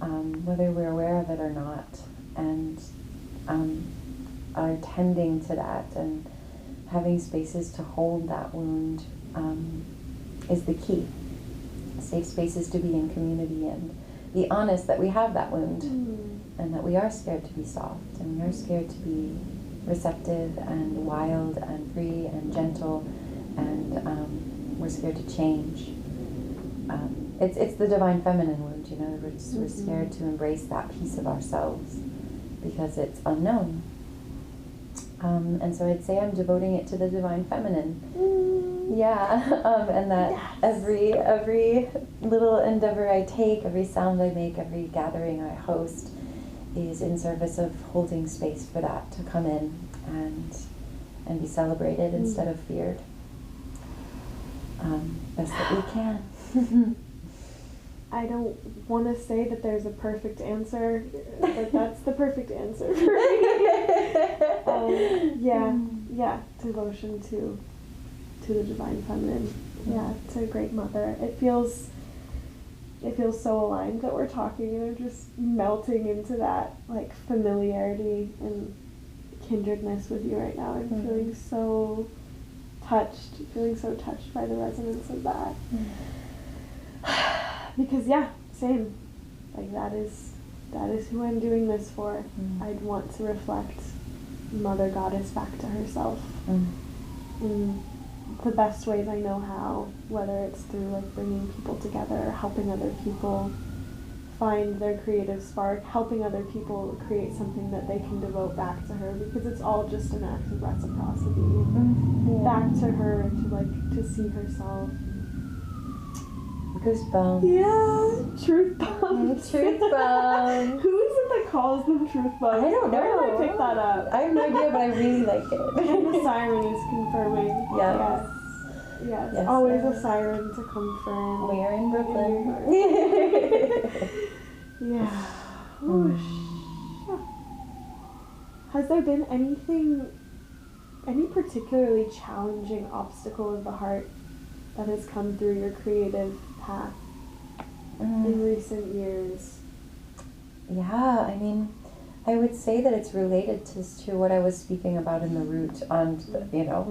S3: whether we're aware of it or not, and are tending to that and having spaces to hold that wound is the key. Safe spaces to be in community and be honest that we have that wound and that we are scared to be soft and we are scared to be receptive and wild and free and gentle, and we're scared to change. It's the divine feminine wound, we're scared to embrace that piece of ourselves because it's unknown. And so I'd say I'm devoting it to the divine feminine. Yeah, and that
S2: Yes.
S3: every little endeavor I take, every sound I make, every gathering I host is in service of holding space for that to come in and be celebrated instead of feared. Best that we can.
S2: I don't want to say that there's a perfect answer, but that's the perfect answer for me. Yeah, devotion to the divine feminine. Yeah, to a great mother. It feels so aligned that we're talking, and I'm just melting into that like familiarity and kindredness with you right now. I'm feeling so touched by the resonance of that. Because same. Like that is who I'm doing this for. I'd want to reflect Mother Goddess back to herself in the best ways I know how, whether it's through like bringing people together or helping other people find their creative spark, helping other people create something that they can devote back to her, because it's all just an act of reciprocity back to her, and to see herself.
S3: Goosebumps.
S2: Yeah, truth bumps.
S3: Truth bumps.
S2: Who is it that calls them truth bumps?
S3: I don't know.
S2: Where did I pick that up?
S3: I have no idea, but I really like it.
S2: And the siren is confirming. Yes. Always a siren to confirm.
S3: We are in Brooklyn.
S2: Yeah. Has there been any particularly challenging obstacle of the heart that has come through your creative path in recent years?
S3: Yeah, I mean, I would say that it's related to what I was speaking about in the root, and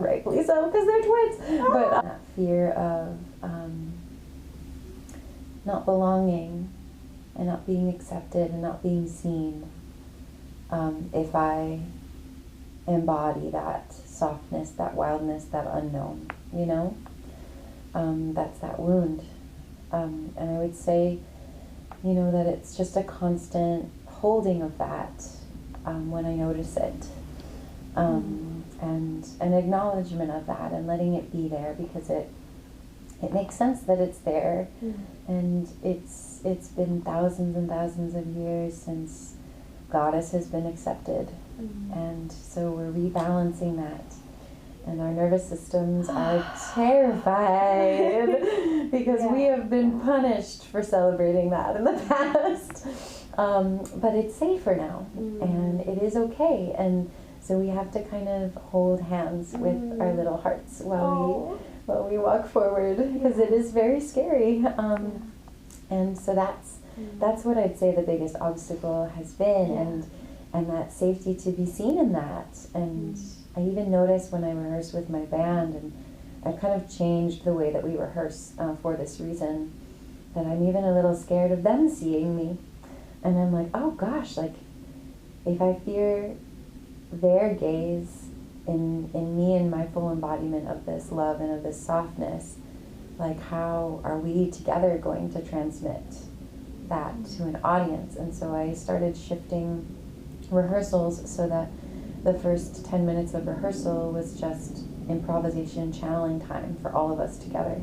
S3: rightfully so, because they're twins. But that fear of not belonging and not being accepted and not being seen, if I embody that softness, that wildness, that unknown, that's that wound. And I would say, that it's just a constant holding of that when I notice it, and an acknowledgement of that, and letting it be there, because it makes sense that it's there, and it's been thousands and thousands of years since Goddess has been accepted, and so we're rebalancing that. And our nervous systems are terrified because we have been punished for celebrating that in the past. But it's safer now, and it is okay. And so we have to kind of hold hands with our little hearts while we walk forward, because it is very scary. And so that's what I'd say the biggest obstacle has been, and that safety to be seen in that. And I even noticed when I rehearsed with my band, and I've kind of changed the way that we rehearse for this reason, that I'm even a little scared of them seeing me. And I'm like, oh gosh, like if I fear their gaze in me and my full embodiment of this love and of this softness, like how are we together going to transmit that to an audience? And so I started shifting rehearsals so that the first 10 minutes of rehearsal was just improvisation, channeling time for all of us together.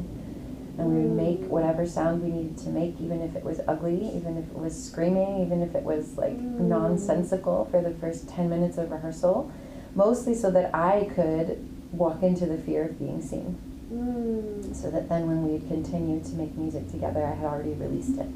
S3: And we would make whatever sound we needed to make, even if it was ugly, even if it was screaming, even if it was like nonsensical, for the first 10 minutes of rehearsal, mostly so that I could walk into the fear of being seen. So that then when we'd continue to make music together, I had already released it.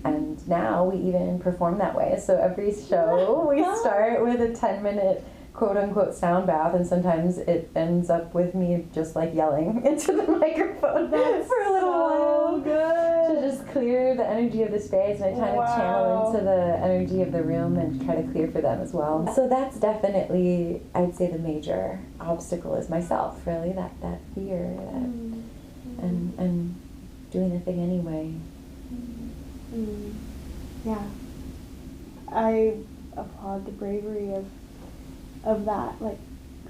S3: And now we even perform that way. So every show we start with a 10-minute quote-unquote sound bath, and sometimes it ends up with me just like yelling into the microphone for a little while.
S2: Good.
S3: To just clear the energy of the space, and I kind of channel into the energy of the room and try to clear for them as well. So that's definitely, I'd say, the major obstacle is myself, really, that fear, and doing the thing anyway.
S2: Yeah. I applaud the bravery of that, like,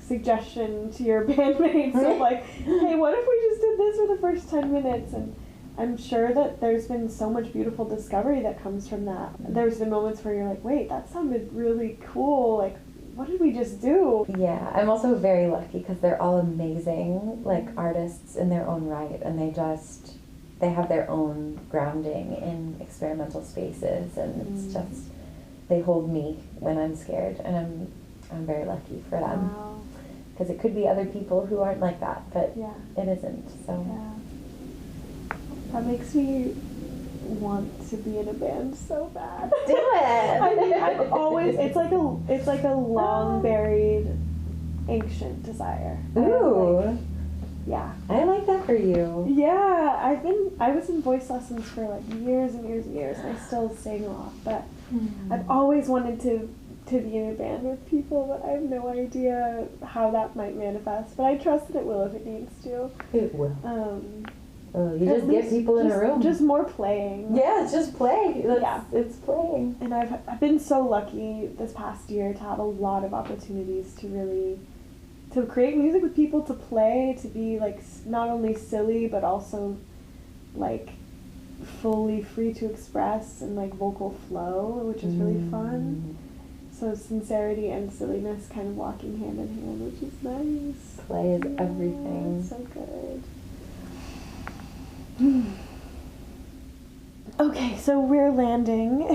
S2: suggestion to your bandmates of like, hey, what if we just did this for the first 10 minutes? And I'm sure that there's been so much beautiful discovery that comes from that. There's been moments where you're like, wait, that sounded really cool, like what did we just do?
S3: Yeah, I'm also very lucky because they're all amazing, like, artists in their own right, and they have their own grounding in experimental spaces, and it's just, they hold me when I'm scared, and I'm very lucky for them.
S2: Wow.
S3: Because it could be other people who aren't like that, but
S2: Yeah.
S3: it isn't, so.
S2: Yeah. That makes me want to be in a band so bad.
S3: Do it!
S2: I mean, I've always, it's like a long buried ancient desire.
S3: Ooh.
S2: Yeah.
S3: I like that for you.
S2: Yeah, I was in voice lessons for like years and years and years, and I still sing a lot, but I've always wanted to be in a band with people, but I have no idea how that might manifest, but I trust that it will if it needs to.
S3: It will. You
S2: At
S3: just get people in a room.
S2: Just more playing.
S3: Yeah, it's just play.
S2: Yeah.
S3: It's playing.
S2: And I've been so lucky this past year to have a lot of opportunities to create music with people, to play, to be like not only silly but also like fully free to express and like vocal flow, which is really fun. So sincerity and silliness kind of walking hand in hand, which is nice.
S3: Play is everything.
S2: So good. Okay, so we're landing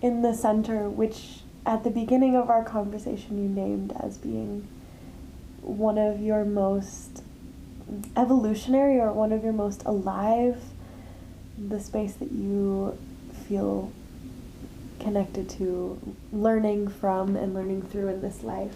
S2: in the center, which at the beginning of our conversation you named as being one of your most evolutionary or one of your most alive, the space that you feel connected to, learning from and learning through in this life.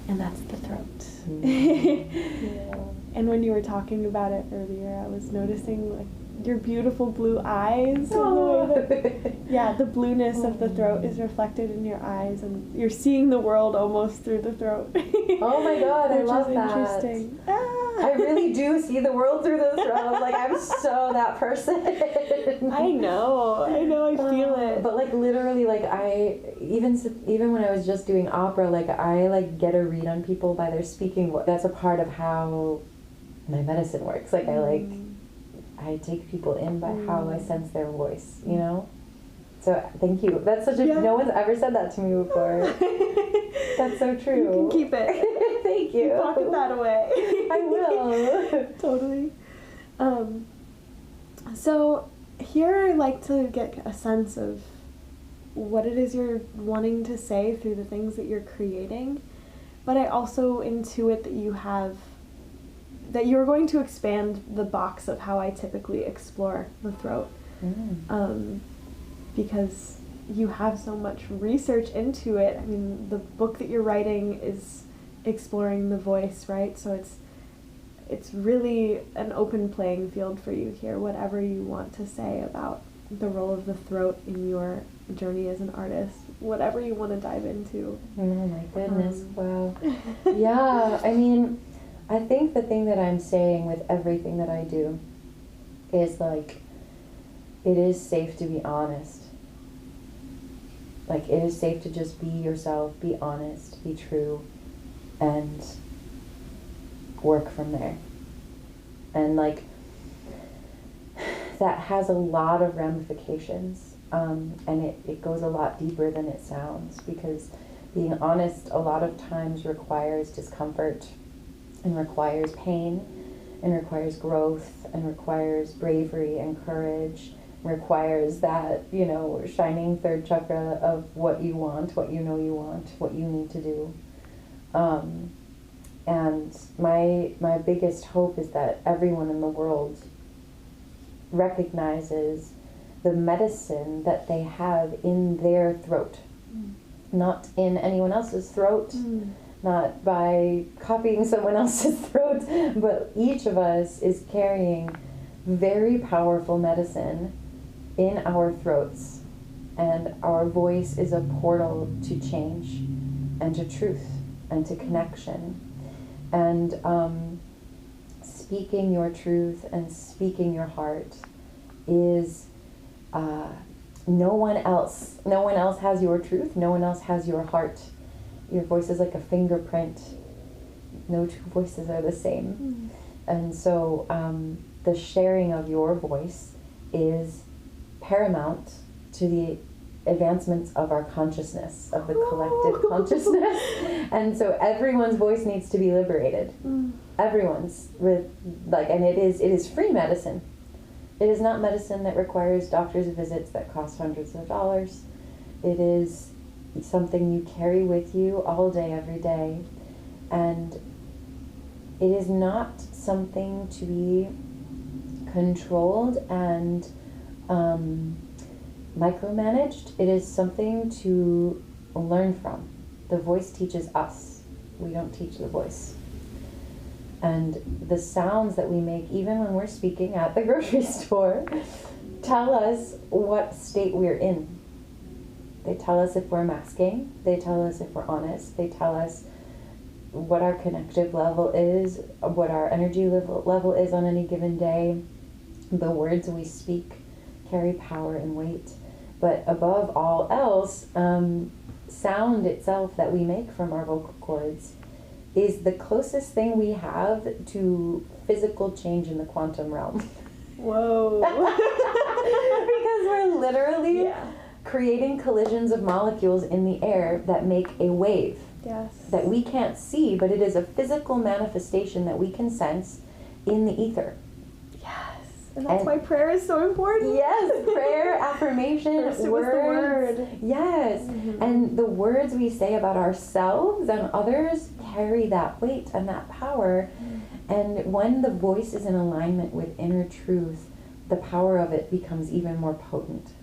S2: And that's the throat.
S3: Yeah.
S2: And when you were talking about it earlier, I was noticing like your beautiful blue eyes.
S3: Oh.
S2: And the way that, yeah, the blueness of the throat is reflected in your eyes, and you're seeing the world almost through the throat.
S3: Oh my God, I love
S2: which is
S3: that.
S2: interesting.
S3: I really do see the world through the throat. Like, I'm so that person.
S2: I know, I feel it.
S3: But like literally, like even when I was just doing opera, like I like get a read on people by their speaking voice. That's a part of how my medicine works. Like I take people in by how I sense their voice, you know? So thank you. That's such a, no one's ever said that to me before. That's so true.
S2: You can keep it.
S3: Thank you.
S2: Pocket that away.
S3: I will.
S2: Totally. So here I like to get a sense of what it is you're wanting to say through the things that you're creating, but I also intuit that you're going to expand the box of how I typically explore the throat. Because you have so much research into it. I mean, the book that you're writing is exploring the voice, right? So it's really an open playing field for you here, whatever you want to say about the role of the throat in your journey as an artist, whatever you want to dive into.
S3: Oh my goodness, wow. Yeah, I mean, I think the thing that I'm saying with everything that I do is like, it is safe to be honest. Like, it is safe to just be yourself, be honest, be true, and work from there. And like, that has a lot of ramifications, and it goes a lot deeper than it sounds, because being honest a lot of times requires discomfort, and requires pain, and requires growth, and requires bravery and courage, requires that, you know, shining third chakra of what you want, what you know you want, what you need to do. And my biggest hope is that everyone in the world recognizes the medicine that they have in their throat, not in anyone else's throat, not by copying someone else's throat, but each of us is carrying very powerful medicine in our throats, and our voice is a portal to change and to truth and to connection. And speaking your truth and speaking your heart is no one else has your truth, no one else has your heart. Your voice is like a fingerprint. No two voices are the same. And so the sharing of your voice is paramount to the advancements of our consciousness, of the collective consciousness. And so everyone's voice needs to be liberated. Everyone's, and it is free medicine. It is not medicine that requires doctor's visits that cost hundreds of dollars. It is something you carry with you all day, every day. And it is not something to be controlled and micromanaged. It is something to learn from. The voice teaches us. We don't teach the voice. And the sounds that we make, even when we're speaking at the grocery store, tell us what state we're in. They tell us if we're masking. They tell us if we're honest. They tell us what our connective level is, what our energy level is on any given day. The words we speak carry power and weight. But above all else, sound itself that we make from our vocal cords is the closest thing we have to physical change in the quantum realm.
S2: Whoa.
S3: Because we're literally creating collisions of molecules in the air that make a wave.
S2: Yes.
S3: That we can't see, but it is a physical manifestation that we can sense in the ether.
S2: And that's why prayer is so important.
S3: Yes, prayer, affirmation,
S2: First it was the word.
S3: Yes, and the words we say about ourselves and others carry that weight and that power. And when the voice is in alignment with inner truth, the power of it becomes even more potent.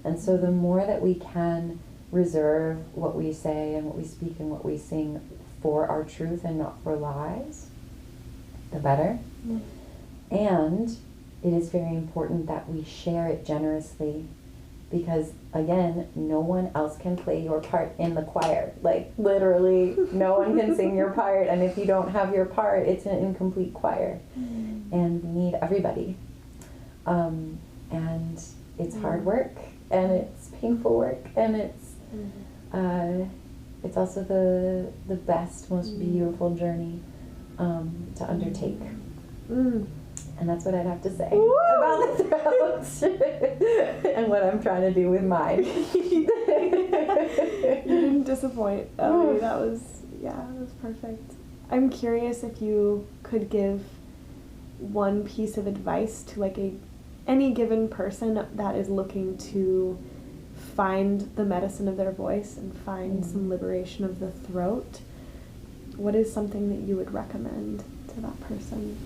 S3: And so the more that we can reserve what we say and what we speak and what we sing for our truth and not for lies, the better. And it is very important that we share it generously, because again, no one else can play your part in the choir. Like literally, no one can sing your part, and if you don't have your part, it's an incomplete choir. And we need everybody. And it's hard work, and it's painful work, and it's also the best, most beautiful journey to undertake. And that's what I'd have to say about the throat and what I'm trying to do with mine.
S2: You didn't disappoint, Elly. That was perfect. I'm curious if you could give one piece of advice to any given person that is looking to find the medicine of their voice and find some liberation of the throat. What is something that you would recommend to that person?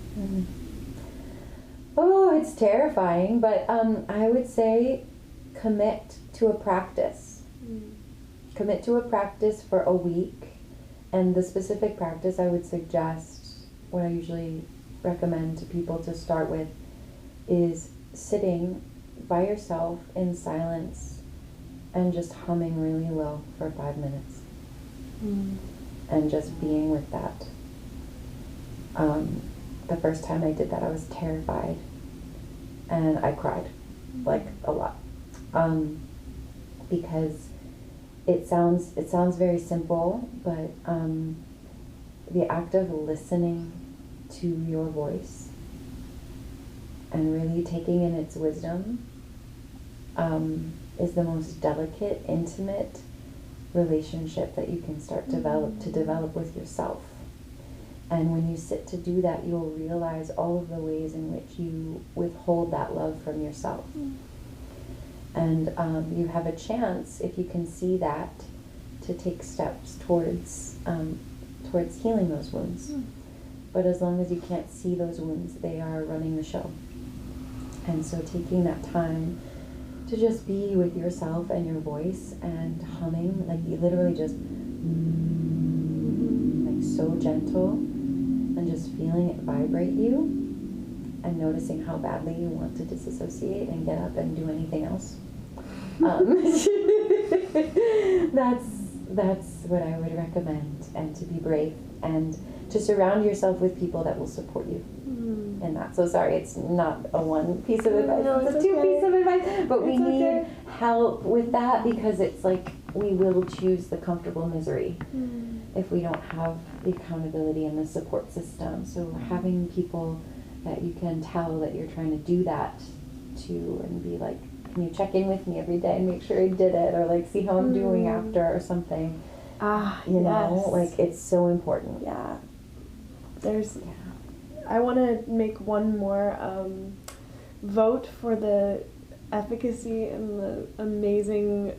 S3: Oh, it's terrifying, but I would say commit to a practice. Commit to a practice for a week. And the specific practice I would suggest, what I usually recommend to people to start with, is sitting by yourself in silence and just humming really low for 5 minutes. And just being with that. The first time I did that, I was terrified. And I cried, a lot. Because it sounds very simple, but the act of listening to your voice and really taking in its wisdom is the most delicate, intimate relationship that you can start to develop with yourself. And when you sit to do that, you'll realize all of the ways in which you withhold that love from yourself. And you have a chance, if you can see that, to take steps towards healing those wounds. But as long as you can't see those wounds, they are running the show. And so taking that time to just be with yourself and your voice and humming, you literally just so gentle, and just feeling it vibrate you and noticing how badly you want to disassociate and get up and do anything else. That's what I would recommend, and to be brave and to surround yourself with people that will support you in that. So sorry, it's not a one piece of advice, it's a two piece of advice, but we need help with that, because it's we will choose the comfortable misery if we don't have the accountability and the support system. So having people that you can tell that you're trying to do that to, and be can you check in with me every day and make sure I did it, or like see how I'm doing after or something. You know, like it's so important.
S2: Yeah. I want to make one more vote for the efficacy and the amazing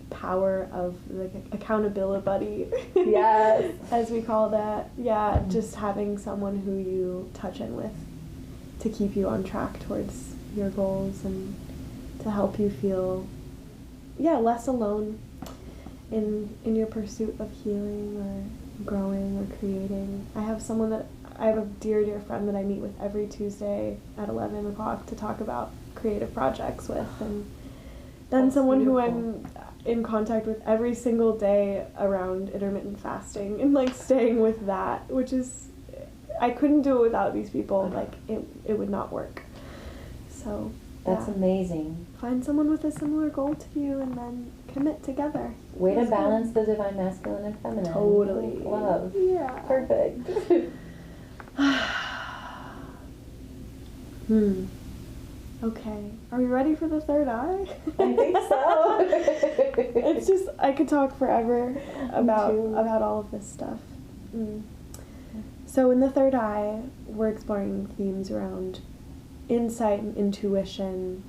S2: power of the accountability buddy.
S3: Yes.
S2: As we call that. Yeah, just having someone who you touch in with to keep you on track towards your goals and to help you feel less alone in your pursuit of healing or growing or creating. I have a dear friend that I meet with every Tuesday at 11 o'clock to talk about creative projects with, and then
S3: That's
S2: someone
S3: beautiful.
S2: who I'm in contact with every single day around intermittent fasting and like staying with that, which is, I couldn't do it without these people. Like it would not work. So
S3: that's amazing.
S2: Find someone with a similar goal to you and then commit together.
S3: Way to balance the divine masculine and feminine.
S2: Totally.
S3: Love.
S2: Yeah.
S3: Perfect.
S2: Okay. Are we ready for the third eye?
S3: I think so.
S2: It's just, I could talk forever about all of this stuff. So in the third eye, we're exploring themes around insight and intuition.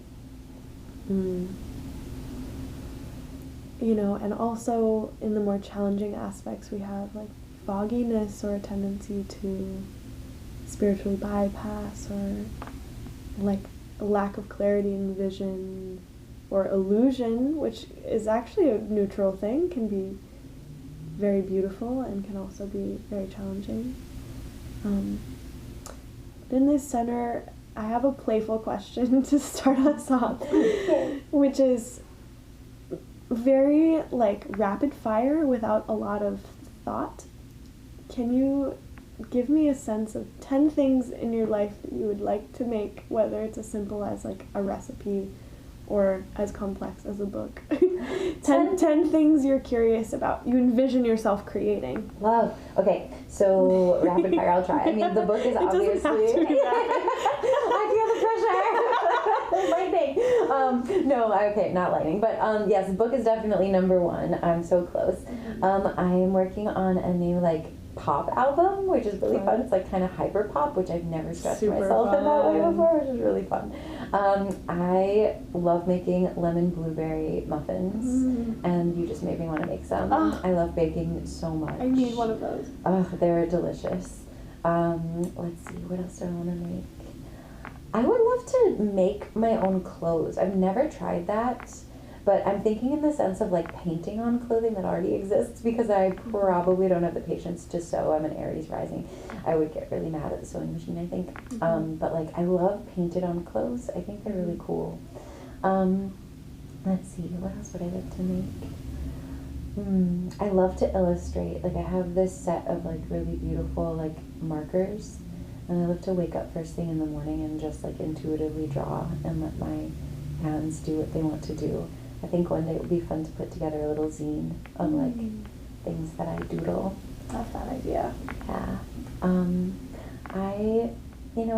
S2: You know, and also in the more challenging aspects, we have like fogginess, or a tendency to spiritually bypass, or like a lack of clarity in vision, or illusion, which is actually a neutral thing, can be very beautiful and can also be very challenging. In this center, I have a playful question to start us off, which is very like rapid fire without a lot of thought. Can you give me a sense of 10 things in your life that you would like to make, whether it's as simple as like a recipe or as complex as a book? 10 things you're curious about, you envision yourself creating.
S3: Love. Okay, so rapid fire, I'll try. I mean, the book is obviously... I feel the pressure. Lightning. Okay, not lightning. But yes, the book is definitely number one. I'm so close. I am working on a new pop album, which is really fun. It's kind of hyperpop, which I've never stretched myself in that way before, which is really fun. I love making lemon blueberry muffins, and you just made me want to make some. I love baking so much.
S2: I need one of those.
S3: They're delicious. Let's see, what else do I want to make? I would love to make my own clothes. I've never tried that, but I'm thinking in the sense of painting on clothing that already exists, because I probably don't have the patience to sew. I'm an Aries rising. I would get really mad at the sewing machine, I think. But I love painted on clothes. I think they're really cool. Let's see, what else would I like to make? I love to illustrate. I have this set of really beautiful markers, and I love to wake up first thing in the morning and just intuitively draw and let my hands do what they want to do. I think one day it would be fun to put together a little zine of things that I doodle.
S2: Love that idea.
S3: Yeah.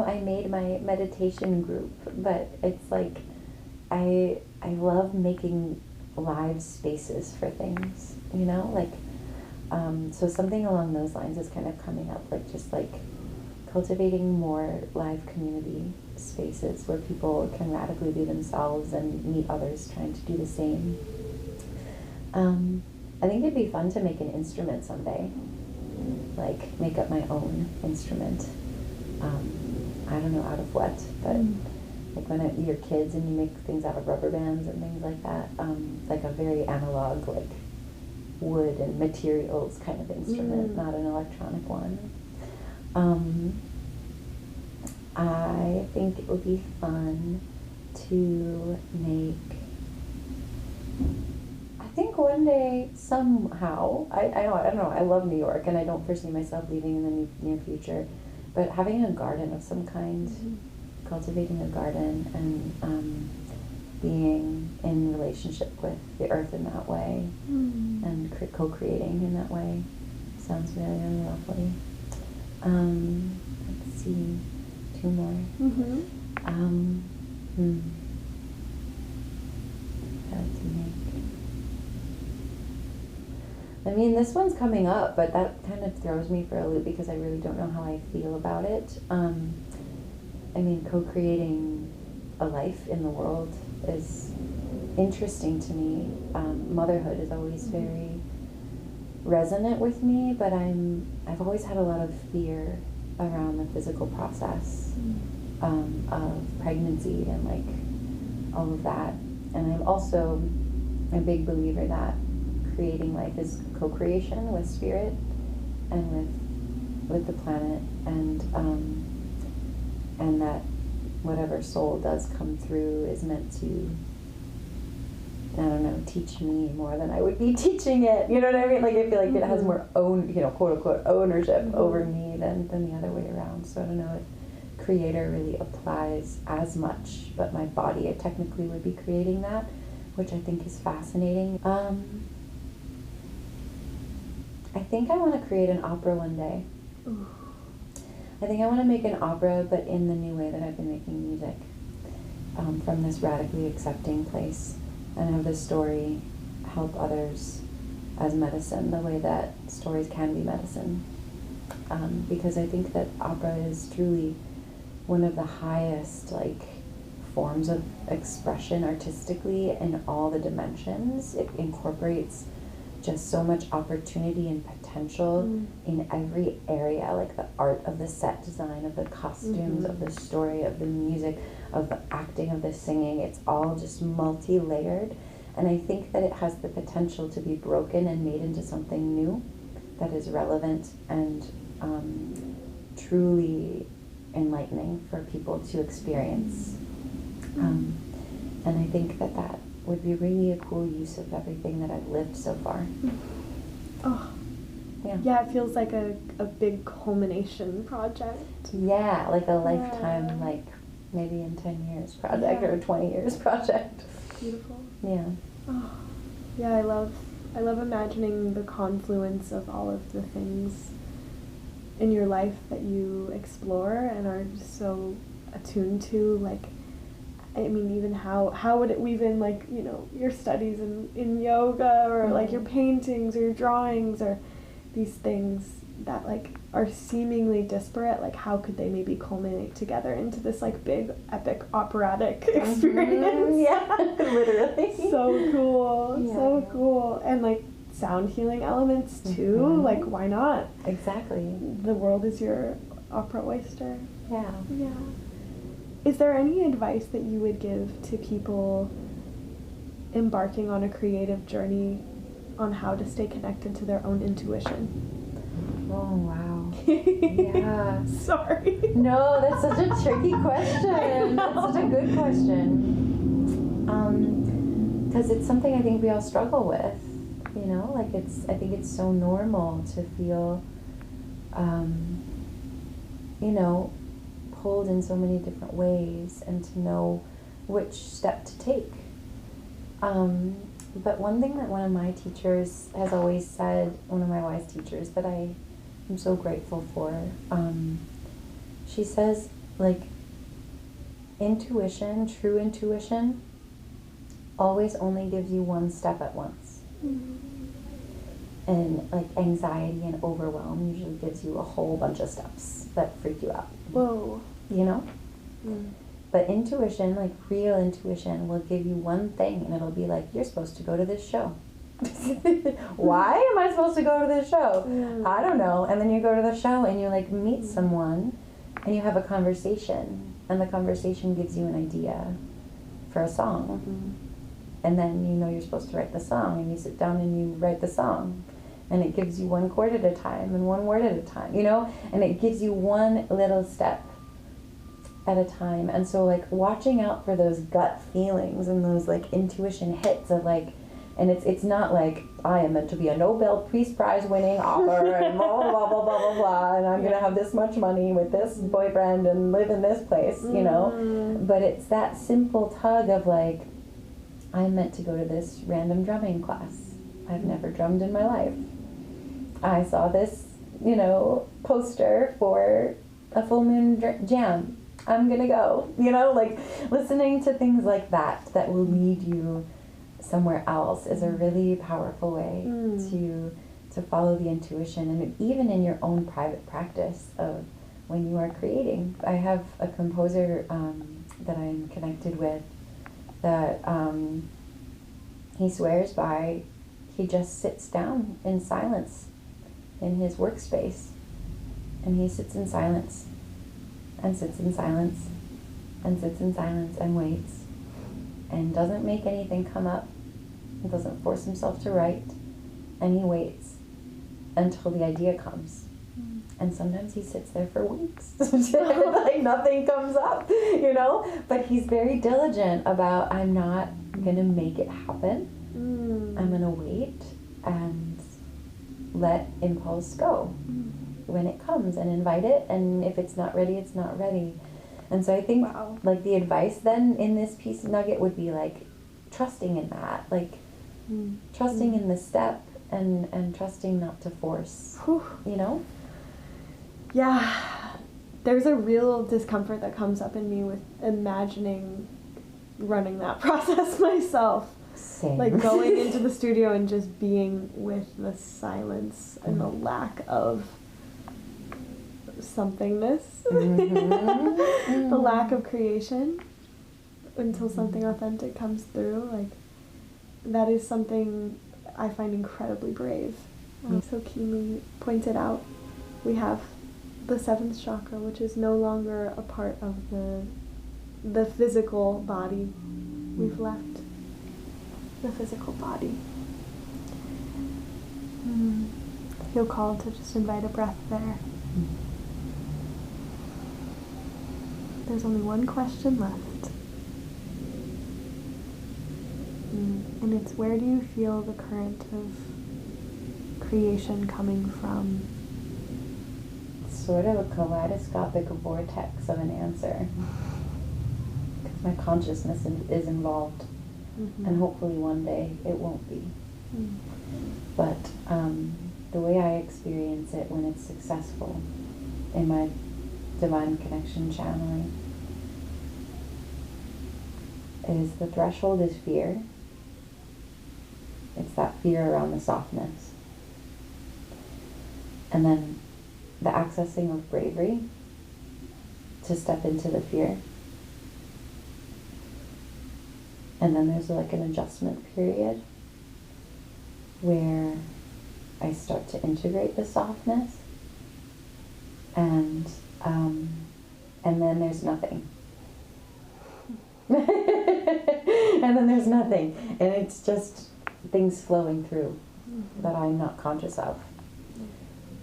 S3: I made my meditation group, but it's I love making live spaces for things, so something along those lines is kind of coming up, just cultivating more live community spaces where people can radically be themselves and meet others trying to do the same. I think it'd be fun to make an instrument someday, make up my own instrument. I don't know out of what, but when you're kids and you make things out of rubber bands and things like that, a very analog, wood and materials kind of instrument, not an electronic one. I think it would be fun to make, I think one day, somehow, I don't know, I love New York and I don't foresee myself leaving in the near future, but having a garden of some kind, cultivating a garden and being in relationship with the earth in that way, and co-creating in that way sounds really, really lovely. Let's see, two more. I mean, this one's coming up, but that kind of throws me for a loop because I really don't know how I feel about it. I mean, co-creating a life in the world is interesting to me. Motherhood is always very resonant with me, but I've always had a lot of fear around the physical process of pregnancy and like all of that. And I'm also a big believer that creating life is co-creation with spirit and with the planet, and that whatever soul does come through is meant to, I don't know, teach me more than I would be teaching it. You know what I mean? Like, I feel like it has more quote unquote ownership over me than the other way around. So I don't know if creator really applies as much, but my body, I technically would be creating that, which I think is fascinating. I think I want to create an opera one day.
S2: Ooh.
S3: I think I want to make an opera, but in the new way that I've been making music, from this radically accepting place, and have the story help others as medicine, the way that stories can be medicine. Because I think that opera is truly one of the highest forms of expression artistically in all the dimensions. It incorporates just so much opportunity and potential in every area, like the art of the set design, of the costumes, of the story, of the music, of the acting, of the singing. It's all just multi-layered, and I think that it has the potential to be broken and made into something new that is relevant and truly enlightening for people to experience. And I think that would be really a cool use of everything that I've lived so far.
S2: Oh. Yeah, it feels like a big culmination project.
S3: Yeah, like a lifetime, like maybe in 10 years project or a 20 years project.
S2: Beautiful.
S3: Yeah.
S2: Oh. Yeah, I love imagining the confluence of all of the things in your life that you explore and are so attuned to, like, I mean, even how would it weave in, like, you know, your studies in yoga, or like your paintings or your drawings, or these things that like are seemingly disparate, like how could they maybe culminate together into this like big epic operatic experience?
S3: Yeah, literally.
S2: So cool.
S3: Yeah.
S2: So cool. And like sound healing elements too, like why not?
S3: Exactly.
S2: The world is your opera oyster.
S3: Yeah.
S2: Yeah. Is there any advice that you would give to people embarking on a creative journey on how to stay connected to their own intuition?
S3: Oh, wow. Yeah.
S2: Sorry.
S3: No, that's such a tricky question. That's such a good question. Because it's something I think we all struggle with, you know? Like, I think it's so normal to feel, you know, pulled in so many different ways and to know which step to take. But one thing that one of my teachers has always said, one of my wise teachers that I am so grateful for, she says, like, intuition, true intuition, always only gives you one step at once. And like anxiety and overwhelm usually gives you a whole bunch of steps that freak you out.
S2: Whoa.
S3: You know? But intuition, like real intuition, will give you one thing, and it'll be like, you're supposed to go to this show. Why am I supposed to go to this show? I don't know. And then you go to the show and you like meet someone and you have a conversation, and the conversation gives you an idea for a song. And then you know you're supposed to write the song, and you sit down and you write the song. And it gives you one chord at a time and one word at a time, you know? And it gives you one little step at a time. And so like watching out for those gut feelings and those like intuition hits of like, and it's not like I am meant to be a Nobel Peace Prize winning author and blah blah blah blah blah blah blah, and I'm gonna have this much money with this boyfriend and live in this place, you know? But it's that simple tug of like, I'm meant to go to this random drumming class. I've never drummed in my life. I saw this, you know, poster for a full moon jam. I'm gonna go, you know, like listening to things like that will lead you somewhere else is a really powerful way to to follow the intuition, and even in your own private practice of when you are creating. I have a composer that I'm connected with that he swears by, he just sits down in silence in his workspace, and he sits in silence and sits in silence and sits in silence and waits, and doesn't make anything come up, and doesn't force himself to write, and he waits until the idea comes. And sometimes he sits there for weeks, like nothing comes up, you know? But he's very diligent about, I'm not gonna make it happen. I'm gonna wait and let impulse go when it comes, and invite it, and if it's not ready, it's not ready. And so I think like the advice then in this piece nugget would be like trusting in that, like trusting in the step, and trusting not to force, you know?
S2: Yeah, there's a real discomfort that comes up in me with imagining running that process myself.
S3: Same.
S2: Like going into the studio and just being with the silence and the lack of somethingness, the lack of creation until something authentic comes through. Like, that is something I find incredibly brave. So keenly pointed out, we have the seventh chakra, which is no longer a part of the physical body. We've left the physical body. Feel called to just invite a breath there. There's only one question left. And it's, where do you feel the current of creation coming from?
S3: Sort of a kaleidoscopic vortex of an answer, because my consciousness is involved, and hopefully one day it won't be. But the way I experience it when it's successful in my divine connection channeling is, the threshold is fear. It's that fear around the softness. And then the accessing of bravery to step into the fear. And then there's like an adjustment period where I start to integrate the softness, and then there's nothing. And then there's nothing. And it's just things flowing through that I'm not conscious of.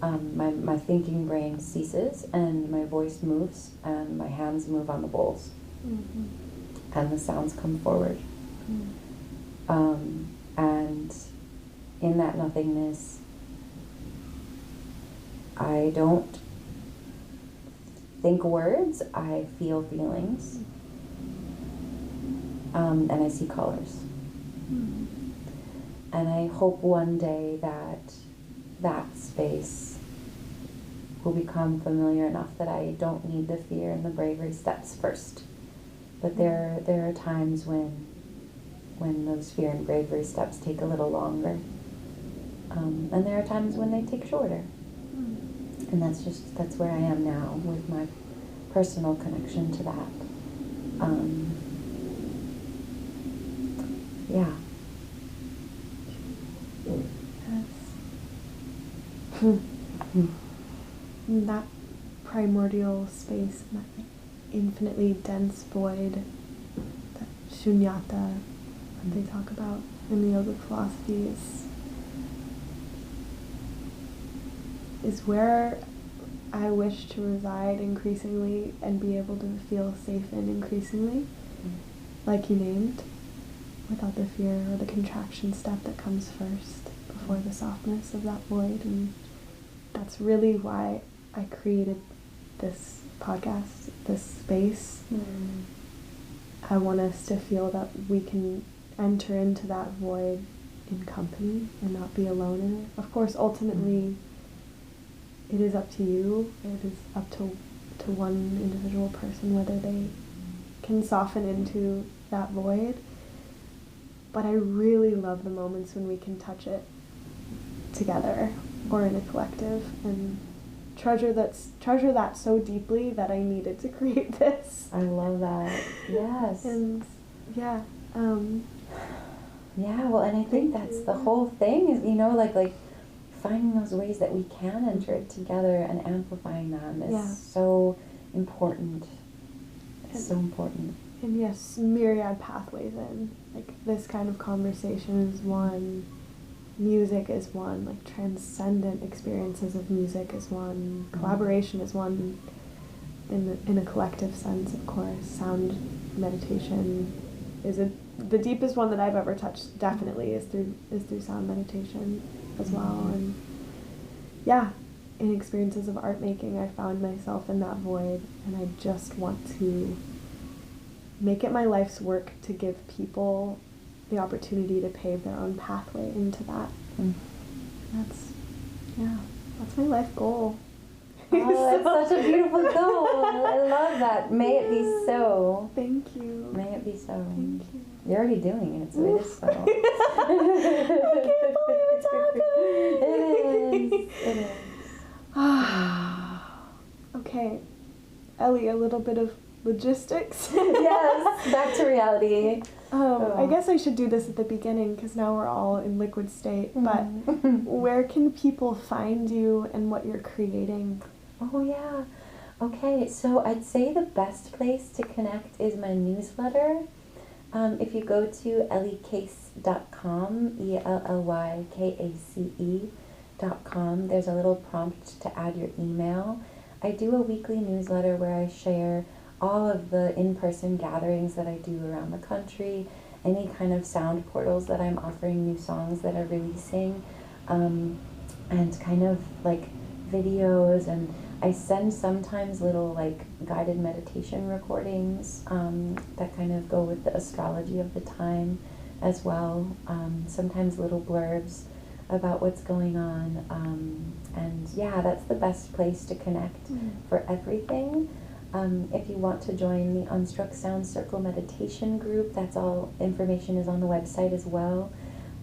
S3: My thinking brain ceases, and my voice moves, and my hands move on the bowls, and the sounds come forward. And in that nothingness, I don't think words, I feel feelings, and I see colors. And I hope one day that space will become familiar enough that I don't need the fear and the bravery steps first. But there are times when those fear and bravery steps take a little longer. And there are times when they take shorter. And that's where I am now with my personal connection to that. Yeah.
S2: That primordial space, that infinitely dense void, that shunyata that they talk about in the yogic philosophy, is where I wish to reside increasingly and be able to feel safe in increasingly, like you named, without the fear or the contraction step that comes first before the softness of that void. And that's really why I created this podcast, this space. I want us to feel that we can enter into that void in company and not be alone in it. Of course, ultimately, it is up to you. It is up to one individual person whether they can soften into that void. But I really love the moments when we can touch it together or in a collective, and treasure that so deeply that I needed to create this.
S3: I love that. Yes.
S2: And yeah.
S3: Yeah, well, and I think that's the whole thing is, like finding those ways that we can enter it together and amplifying them is so important. It's so important.
S2: And yes, myriad pathways in. Like, this kind of conversation is one, music is one, like transcendent experiences of music is one, collaboration is one, in a collective sense, of course. Sound meditation is the deepest one that I've ever touched, definitely, is through sound meditation as well. And yeah, in experiences of art making, I found myself in that void, and I just want to make it my life's work to give people the opportunity to pave their own pathway into that. That's my life goal.
S3: Oh, it's such a beautiful goal. I love that. May it be so.
S2: Thank you.
S3: May it be so.
S2: Thank you.
S3: You're already doing it, so it is so.
S2: I can't believe it's happening.
S3: It is.
S2: Okay, Elly, a little bit of logistics.
S3: Yes, back to reality.
S2: I guess I should do this at the beginning because now we're all in liquid state, but where can people find you and what you're creating?
S3: Oh, yeah. Okay, so I'd say the best place to connect is my newsletter. If you go to ellykace.com, ELLYKACE.com, there's a little prompt to add your email. I do a weekly newsletter where I share all of the in-person gatherings that I do around the country, any kind of sound portals that I'm offering new songs that are releasing, and kind of like videos, and I send sometimes little like guided meditation recordings that kind of go with the astrology of the time as well, sometimes little blurbs about what's going on, and yeah, that's the best place to connect for everything. If you want to join the Unstruck Sound Circle meditation group, that's all information is on the website as well.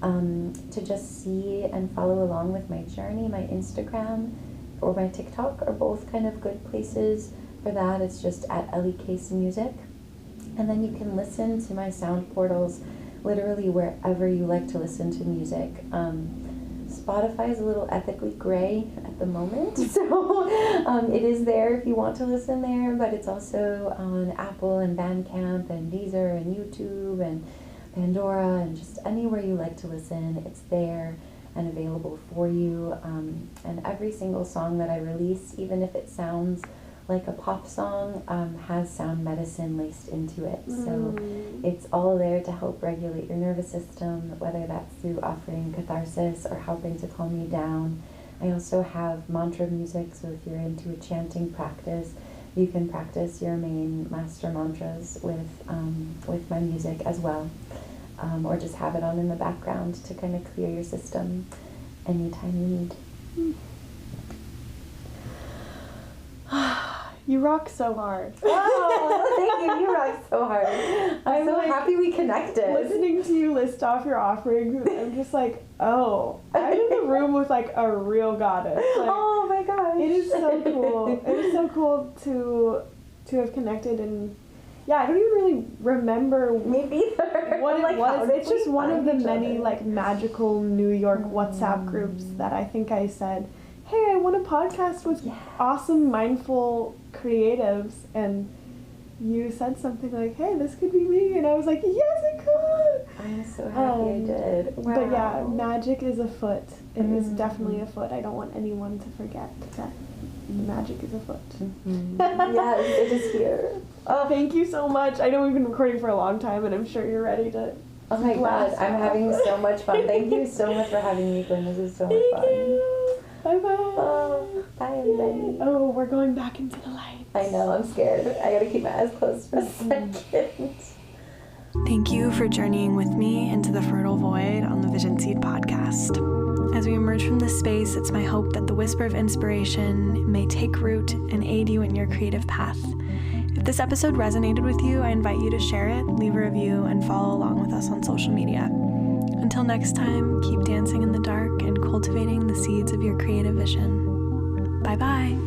S3: To just see and follow along with my journey, my Instagram or my TikTok are both kind of good places for that. It's just at Elly Kace Music. And then you can listen to my sound portals literally wherever you like to listen to music. Spotify is a little ethically gray at the moment, so it is there if you want to listen there, but it's also on Apple and Bandcamp and Deezer and YouTube and Pandora and just anywhere you like to listen. It's there and available for you, and every single song that I release, even if it sounds like a pop song, has sound medicine laced into it. So it's all there to help regulate your nervous system, whether that's through offering catharsis or helping to calm you down. I also have mantra music, so if you're into a chanting practice, you can practice your main master mantras with my music as well, or just have it on in the background to kind of clear your system anytime you need.
S2: You rock so hard.
S3: Oh, thank you. You rock so hard. I'm so happy we connected.
S2: Listening to you list off your offerings, I'm just like, oh, I'm in the room with like a real goddess. Like,
S3: oh my gosh.
S2: It is so cool. It is so cool to have connected, and yeah, I don't even really remember
S3: me either.
S2: What it was. It's just one of the many
S3: other?
S2: Like magical New York WhatsApp groups that I think I said, hey, I want a podcast with awesome, mindful creatives, and you said something like, hey, this could be me, and I was like, yes, it could.
S3: I'm so happy I did. Wow.
S2: But yeah, magic is afoot. It is definitely afoot. I don't want anyone to forget that magic is afoot.
S3: Yes, it is here.
S2: Oh, thank you so much. I know we've been recording for a long time, and I'm sure you're ready to.
S3: Oh my God, I'm having so much fun. Thank you so much for having me, Gwen. This is so much fun.
S2: Thank you. Bye-bye.
S3: Oh, bye, everybody.
S2: Oh, we're going back into the light.
S3: I know, I'm scared. I gotta keep my eyes closed for a second.
S1: Thank you for journeying with me into the fertile void on the Vision Seed podcast. As we emerge from this space, it's my hope that the whisper of inspiration may take root and aid you in your creative path. If this episode resonated with you, I invite you to share it, leave a review, and follow along with us on social media. Until next time, keep dancing in the dark and cultivating the seeds of your creative vision. Bye-bye.